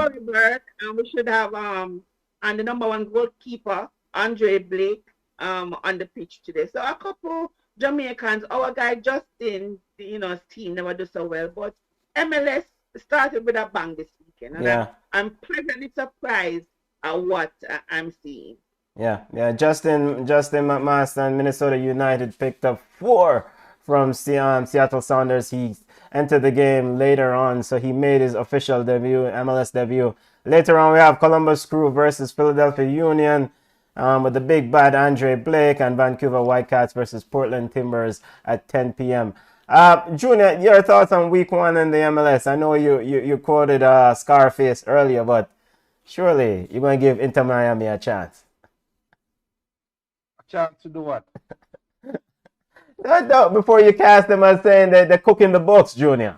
And we should have and the number one goalkeeper, Andre Blake, on the pitch today. So a couple Jamaicans, our guy Justin, his team never do so well, but MLS started with a bang this weekend. And I'm pleasantly surprised at what I'm seeing. Yeah. Justin McMaster and Minnesota United picked up 4 from Seattle Sounders. He entered the game later on, so he made his official debut, MLS debut. Later on, we have Columbus Crew versus Philadelphia Union with the big bad Andre Blake, and Vancouver Whitecaps versus Portland Timbers at 10 p.m. Junior, your thoughts on week 1 in the MLS? I know you quoted Scarface earlier, but surely you're going to give Inter Miami a chance. A chance to do what? No, before you cast them as saying that they're cooking the books, Junior.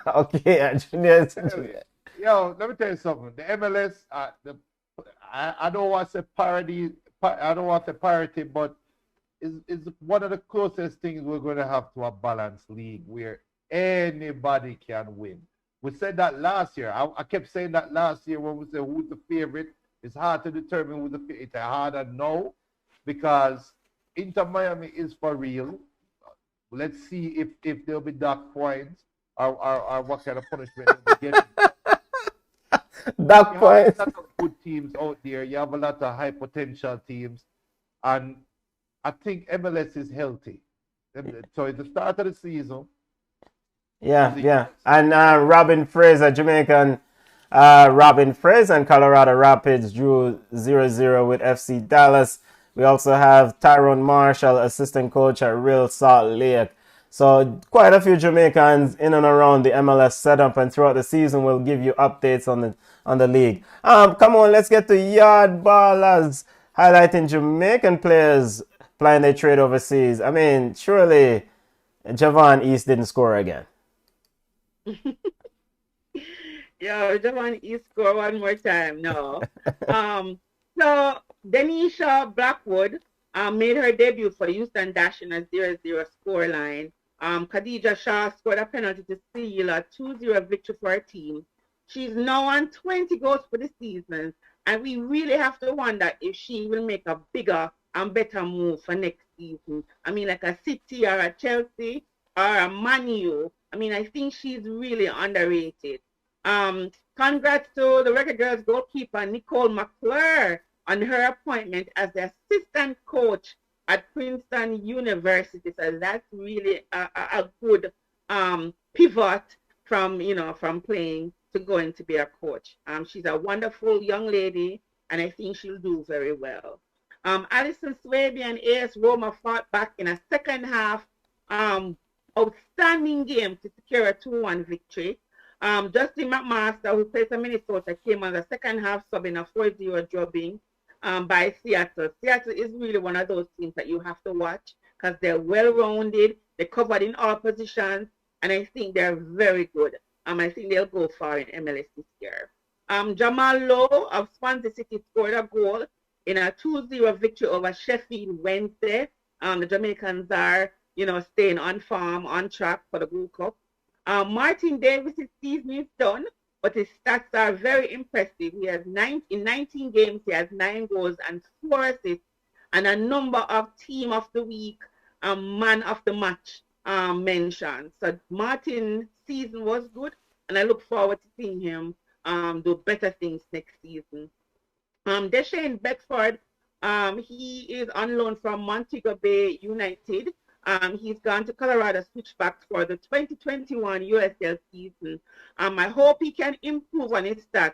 Okay, Junior. Yo, let me tell you something. The MLS, I don't want to say parody. I don't want to say parity, but is one of the closest things we're going to have to a balanced league where anybody can win. We said that last year. I kept saying that last year when we said who's the favorite. It's hard to determine who's the favorite. It's harder now because Inter Miami is for real. Let's see if there'll be dark points or what kind of punishment they'll be getting. Dark points. You have a lot of good teams out there. You have a lot of high potential teams. And I think MLS is healthy. So it's the start of the season. Yeah. And Robin Fraser, Jamaican Robin Fraser and Colorado Rapids drew 0-0 with FC Dallas. We also have Tyrone Marshall, assistant coach at Real Salt Lake. So quite a few Jamaicans in and around the MLS setup, and throughout the season we'll give you updates on the league. Come on, let's get to Yard Ballers, highlighting Jamaican players playing their trade overseas. I mean, surely Javon East didn't score again. Yo, Javon East score one more time. No. So Denisha Blackwood made her debut for Houston Dashing at 0-0 scoreline. Khadija Shah scored a penalty to seal a 2-0 victory for her team. She's now on 20 goals for the season, and we really have to wonder if she will make a bigger and better move for next season. I mean, like a City or a Chelsea or a Man U. I mean, I think she's really underrated. Congrats to the Record Girls goalkeeper Nicole McClure on her appointment as the assistant coach at Princeton University. So that's really a good pivot from playing to going to be a coach. She's a wonderful young lady, and I think she'll do very well. Alison Swaby and AS Roma fought back in a second half outstanding game to secure a 2-1 victory. Justin McMaster, who plays for Minnesota, came on the second half sub in a 4-0 drubbing by Seattle. Seattle is really one of those teams that you have to watch because they're well-rounded, they're covered in all positions, and I think they're very good. I think they'll go far in MLS this year. Jamal Lowe of Swansea City scored a goal in a 2-0 victory over Sheffield Wednesday. The Jamaicans are, staying on form, on track for the Gold Cup. Martin Davis' season is done, but his stats are very impressive. He has in 19 games, he has 9 goals and 4 assists, and a number of Team of the Week and Man of the Match mentioned. So Martin's season was good, and I look forward to seeing him do better things next season. Deshane Beckford, he is on loan from Montego Bay United. He's gone to Colorado Switchbacks for the 2021 USL season. I hope he can improve on his stats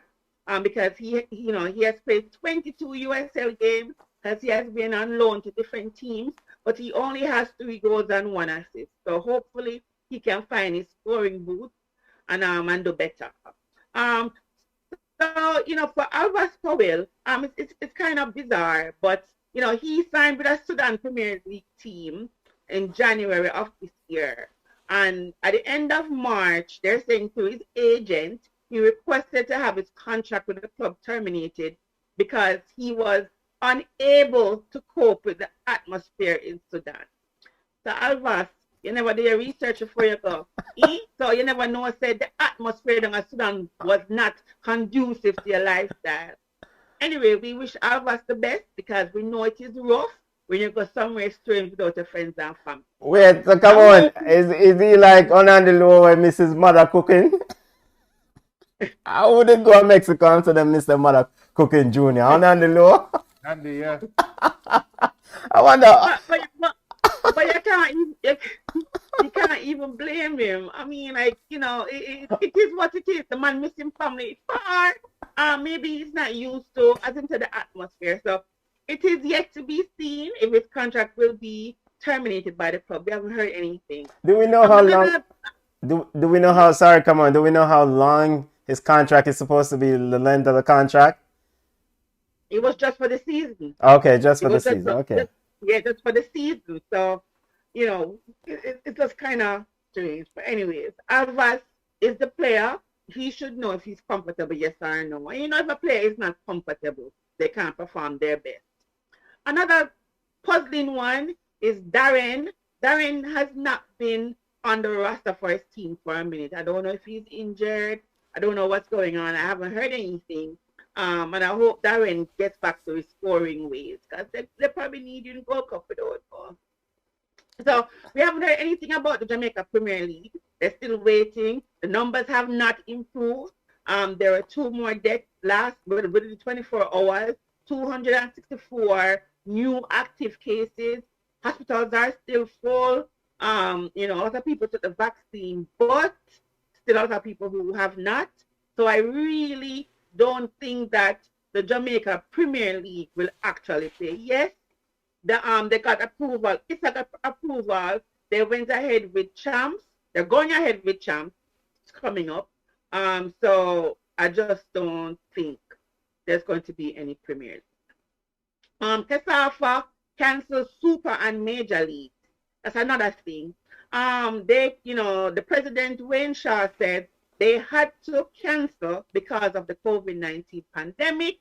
because he has played 22 USL games because he has been on loan to different teams, but he only has 3 goals and 1 assist. So hopefully he can find his scoring boots and do better. So, for Alvas Powell, it's kind of bizarre, but he signed with a Sudan Premier League team in January of this year. And at the end of March, they're saying to his agent, he requested to have his contract with the club terminated because he was unable to cope with the atmosphere in Sudan. So Alvas, you never do your research before you go. So you never know, said the atmosphere in Sudan was not conducive to your lifestyle. Anyway, we wish Alvas the best because we know it is rough when you go somewhere strange without your friends and family. Wait, so come on. Is he like on the low when Mrs. Mother cooking? I wouldn't go to Mexico and to them Mr. Mother cooking Junior. On the low. Andy, yeah. I wonder. But you can't even blame him. I mean, like, it is what it is. The man missing family. It's hard. Maybe he's not used to, as into the atmosphere. So it is yet to be seen if his contract will be terminated by the club. We haven't heard anything. Do we know how long? Do we know how? Sorry, come on. Do we know how long his contract is supposed to be? The length of the contract? It was just for the season. Okay, just for the season. Okay. Yeah, just for the season. So, it's just kind of strange. But anyways, Alvas is the player. He should know if he's comfortable, yes or no. And if a player is not comfortable, they can't perform their best. Another puzzling one is Darren. Darren has not been on the roster for his team for a minute. I don't know if he's injured. I don't know what's going on. I haven't heard anything. And I hope Darren gets back to his scoring ways because they probably need you to go Cup without goal. So we haven't heard anything about the Jamaica Premier League. They're still waiting. The numbers have not improved. There are 2 more deaths within the 24 hours, 264 new active cases. Hospitals are still full. A lot of people took the vaccine, but still a lot of people who have not. So I really don't think that the Jamaica Premier League will actually play. Yes, they got approval. It's got approval. They went ahead with champs. They're going ahead with champs. It's coming up. So I just don't think there's going to be any Premier League. Quesada canceled Super and Major League. That's another thing. The president Wayne Shaw said they had to cancel because of the COVID-19 pandemic.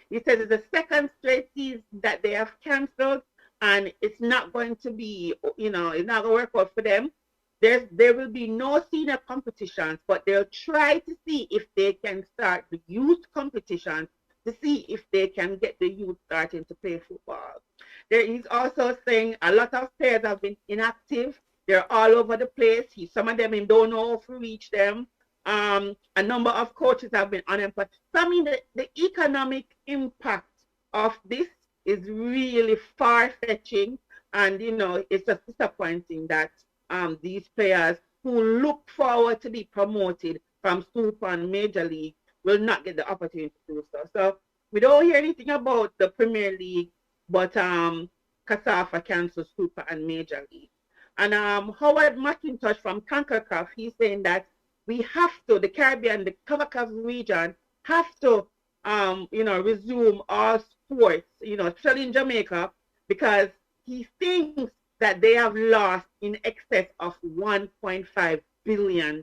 He says it's the second straight season that they have canceled, and it's not going to be, it's not going to work out for them. There will be no senior competitions, but they'll try to see if they can start the youth competitions to see if they can get the youth starting to play football. There is also saying a lot of players have been inactive. They're all over the place. Some of them don't know how to reach them. A number of coaches have been unemployed. So I mean, the economic impact of this is really far-fetching, and it's just disappointing that these players who look forward to be promoted from Super and Major League will not get the opportunity to do so. So we don't hear anything about the Premier League, but CASAFA cancels Super and Major League. And Howard McIntosh from CONCACAF, he's saying that we have to, the Caribbean, the CONCACAF region, have to, resume all sports, especially in Jamaica, because he thinks that they have lost in excess of $1.5 billion.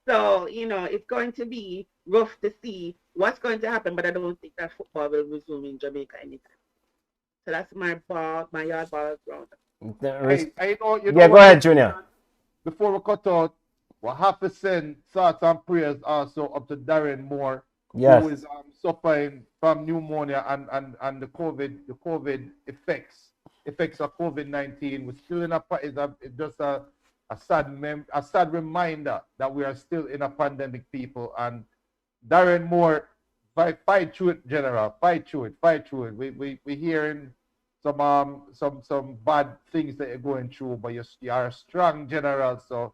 So, it's going to be rough to see what's going to happen, but I don't think that football will resume in Jamaica anytime. So that's my yard ball roundup. Go ahead, Junior. Before we cut out, we'll have to send thoughts and prayers also up to Darren Moore, yes, who is suffering from pneumonia and the COVID effects of COVID-19. We're still in a sad reminder that we are still in a pandemic, people. And Darren Moore, fight through it, General. Fight through it. We hearing some bad things that you're going through, but you are a strong general. So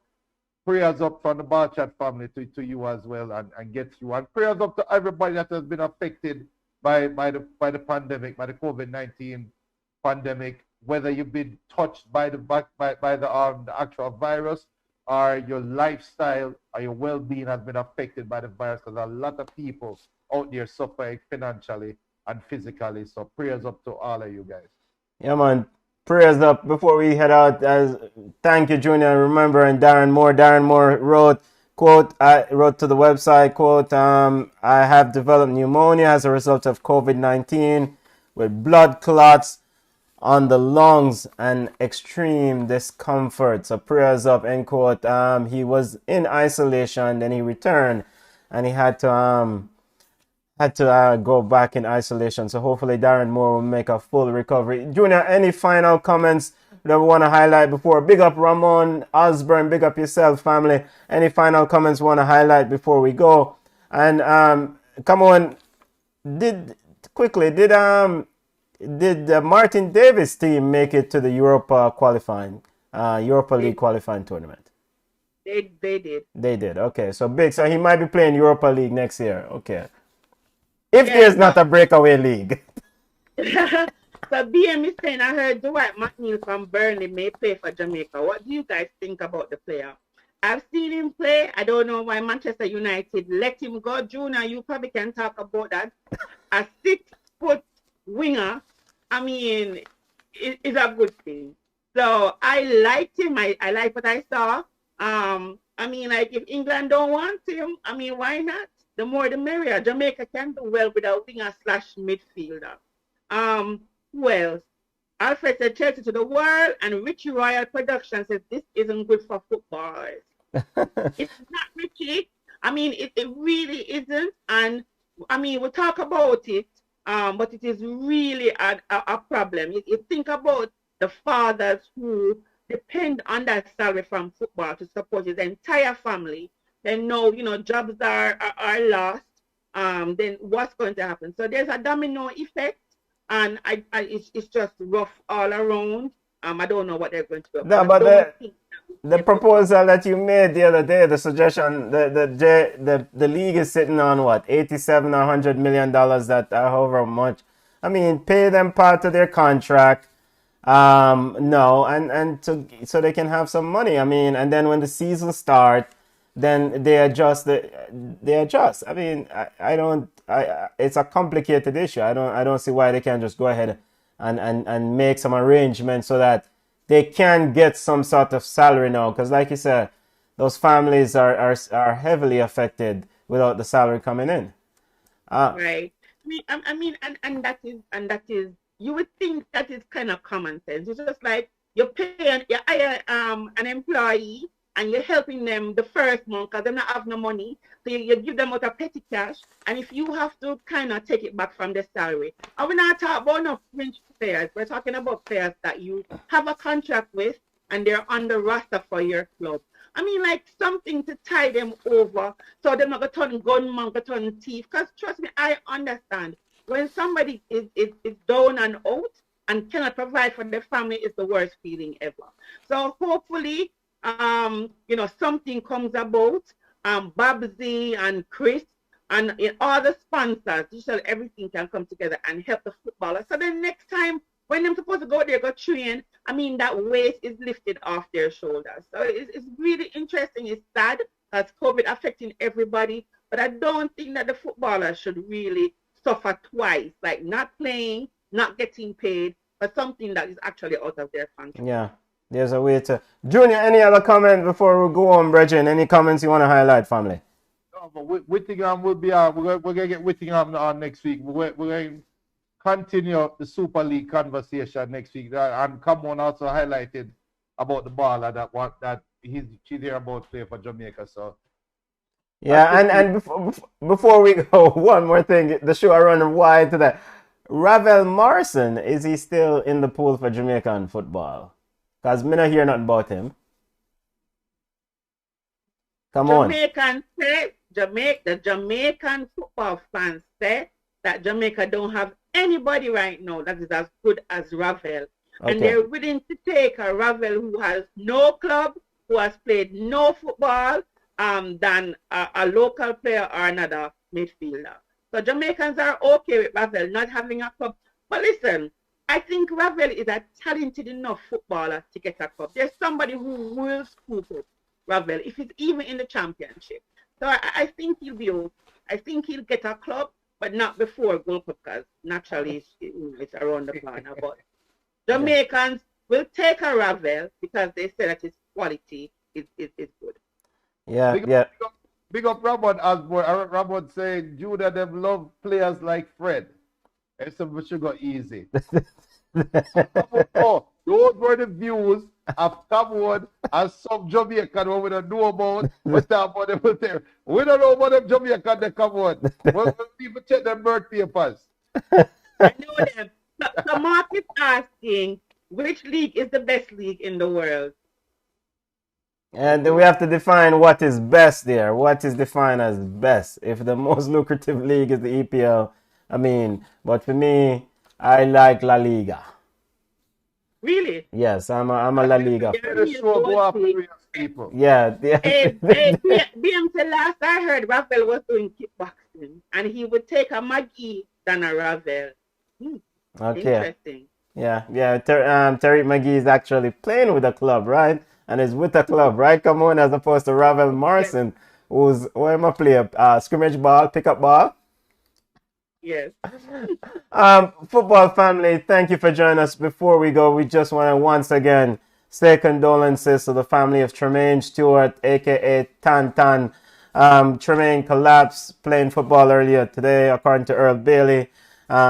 prayers up from the Ballchat family to you as well, and get through. And prayers up to everybody that has been affected by the pandemic, by the COVID-19 pandemic, whether you've been touched by the actual virus or your lifestyle or your well-being has been affected by the virus, because a lot of people out there suffering financially and physically. So prayers up to all of you guys. Yeah, man. Prayers up before we head out. As thank you, Junior. Remember, and Darren Moore. Darren Moore wrote, quote, I wrote to the website, quote, I have developed pneumonia as a result of COVID-19 with blood clots on the lungs and extreme discomfort. So prayers up, end quote. He was in isolation, then he returned, and he had to go back in isolation. So hopefully Darren Moore will make a full recovery. Junior, any final comments that we want to highlight before? Big up Ramon Osborne, big up yourself, family. Any final comments we want to highlight before we go? And come on, did Martin Davis' team make it to the Europa League qualifying tournament? They did. They did. Okay, so big. So he might be playing Europa League next year. Okay. If Yeah, there's not a breakaway league. So BM is saying, I heard Dwight McNeil from Burnley may play for Jamaica. What do you guys think about the player? I've seen him play. I don't know why Manchester United let him go. Junior, you probably can talk about that. A 6-foot winger, I mean, is a good thing. So I liked him. I like what I saw. I mean, like if England don't want him, I mean, why not? The more the merrier. Jamaica can do well with a winger / midfielder. Who else? Alfred said Chelsea to the world, and Richie Royal Production says this isn't good for footballers. It's not, Richie. I mean, it really isn't. And I mean, we'll talk about it, but it is really a problem. You think about the fathers who depend on that salary from football to support his entire family. Then know, jobs are lost. Then what's going to happen? So there's a domino effect, and it's just rough all around. I don't know what they're going to do. No, but the proposal that you made the other day, the suggestion, the league is sitting on what, 87 or $100 million, that however much. I mean, pay them part of their contract. No, and so they can have some money. I mean, and then when the season starts, then they adjust. They adjust. I mean, I don't. It's a complicated issue. I don't see why they can't just go ahead and make some arrangements so that they can get some sort of salary now. Because, like you said, those families are heavily affected without the salary coming in. Right. I mean, and that is. You would think that is kind of common sense. It's just like you hire an employee, and you're helping them the first month because they don't have no money. So you give them out of petty cash. And if you have to kind of take it back from the salary. And we're not talking about no fringe players. We're talking about players that you have a contract with and they're on the roster for your club. I mean, like something to tie them over so they're not going to turn gunman, going to turn thief. Because trust me, I understand. When somebody is down and out and cannot provide for their family, is the worst feeling ever. So hopefully, something comes about. Babsy and Chris and all the sponsors, so everything can come together and help the footballers. So then next time when they're supposed to go there, go train, I mean, that weight is lifted off their shoulders. So it's really interesting. It's sad that's COVID affecting everybody, but I don't think that the footballers should really suffer twice, like not playing, not getting paid, but something that is actually out of their control. Yeah. There's a way to... Junior, any other comment before we go on, Bridget? Any comments you want to highlight, family? No, but Whittingham will be we're going to get Whittingham on next week. We're going to continue the Super League conversation next week. And Camon also highlighted about the baller that she's here about to play for Jamaica. So yeah, and before we go, one more thing. The show I run wide to that. Ravel Morrison, is he still in the pool for Jamaican football? Because me not hear nothing about him. Come on. The Jamaican football fans say that Jamaica don't have anybody right now that is as good as Ravel. Okay. And they're willing to take a Ravel who has no club, who has played no football, than a local player or another midfielder. So Jamaicans are okay with Ravel not having a club. But listen, I think Ravel is a talented enough footballer to get a cup. There's somebody who will scoop it. Ravel if he's even in the championship. So I think he'll be okay. I think he'll get a club, but not before Gold Cup because naturally it's around the corner. But Jamaicans will take a Ravel because they say that his quality is good. Yeah, Big up, yeah. big up Robert Osborne. Robert saying Judah them love players like Fred. And so we should go easy. Oh, those were the views of Cameroon and some Jamaican who we don't know about. We talk about them there. We don't know about them Jamaican they come on. When people check their birth papers. I know them. So Mark is asking which league is the best league in the world. And we have to define what is best there. What is defined as best? If the most lucrative league is the EPL, I mean, but for me, I like La Liga. Really? Yes, I'm a La Liga Let fan. the show go off serious people. Yeah, Hey, BM said last I heard Ravel was doing kickboxing and he would take a Maggie than a Ravel. okay. Interesting. Yeah, Tariq McGee is actually playing with a club, right? And is with a club, right? Come on, as opposed to Ravel Morrison, who's where am I play? Scrimmage ball, pickup ball. Yes. Football family, thank you for joining us. Before we go, we just want to once again say condolences to the family of Tremaine Stewart, aka Tan Tan. Tremaine collapsed playing football earlier today, according to Earl Bailey.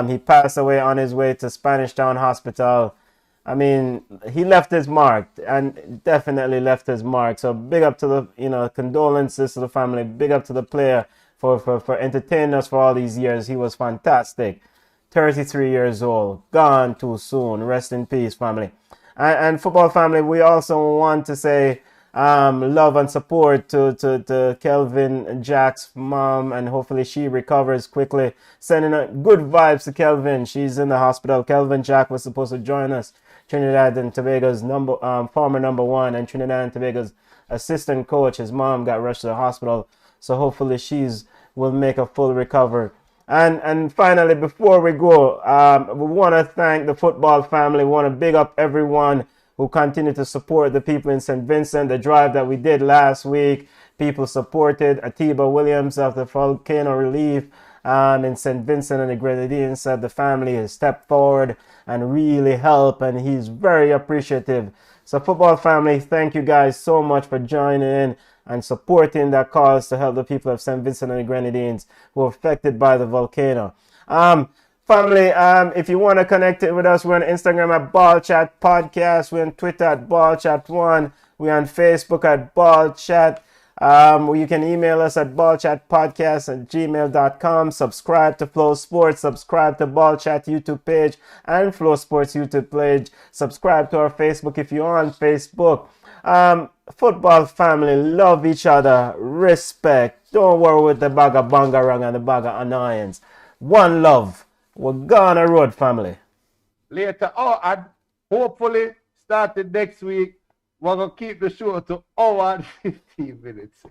He passed away on his way to Spanish Town Hospital. I mean, he left his mark and definitely left his mark. So big up to the, condolences to the family. Big up to the player for entertaining us for all these years. He was fantastic. 33 years old, gone too soon. Rest in peace, family. And football family, we also want to say love and support to Kelvin Jack's mom, and hopefully she recovers quickly. Sending good vibes to Kelvin. She's in the hospital. Kelvin Jack was supposed to join us. Trinidad and Tobago's former number one and Trinidad and Tobago's assistant coach. His mom got rushed to the hospital, so hopefully will make a full recovery. And finally, before we go, we want to thank the football family. We want to big up everyone who continue to support the people in St. Vincent. The drive that we did last week, people supported. Atiba Williams of the Volcano Relief in St. Vincent and the Grenadines said the family has stepped forward and really helped, and he's very appreciative. So football family, thank you guys so much for joining in and supporting that cause to help the people of St. Vincent and the Grenadines who are affected by the volcano. Family, if you want to connect it with us, we're on Instagram at Ballchat Podcast. We're on Twitter at Ballchat1. We're on Facebook at Ballchat. You can email us at ballchatpodcast@gmail.com. Subscribe to Flow Sports. Subscribe to Ballchat YouTube page and Flow Sports YouTube page. Subscribe to our Facebook if you're on Facebook. Football family, love each other, respect. Don't worry with the bag of bangarang and the bag of annoyance. One love. We're gonna road, family. Later, and hopefully starting next week, we're gonna keep the show to hour and 15 minutes.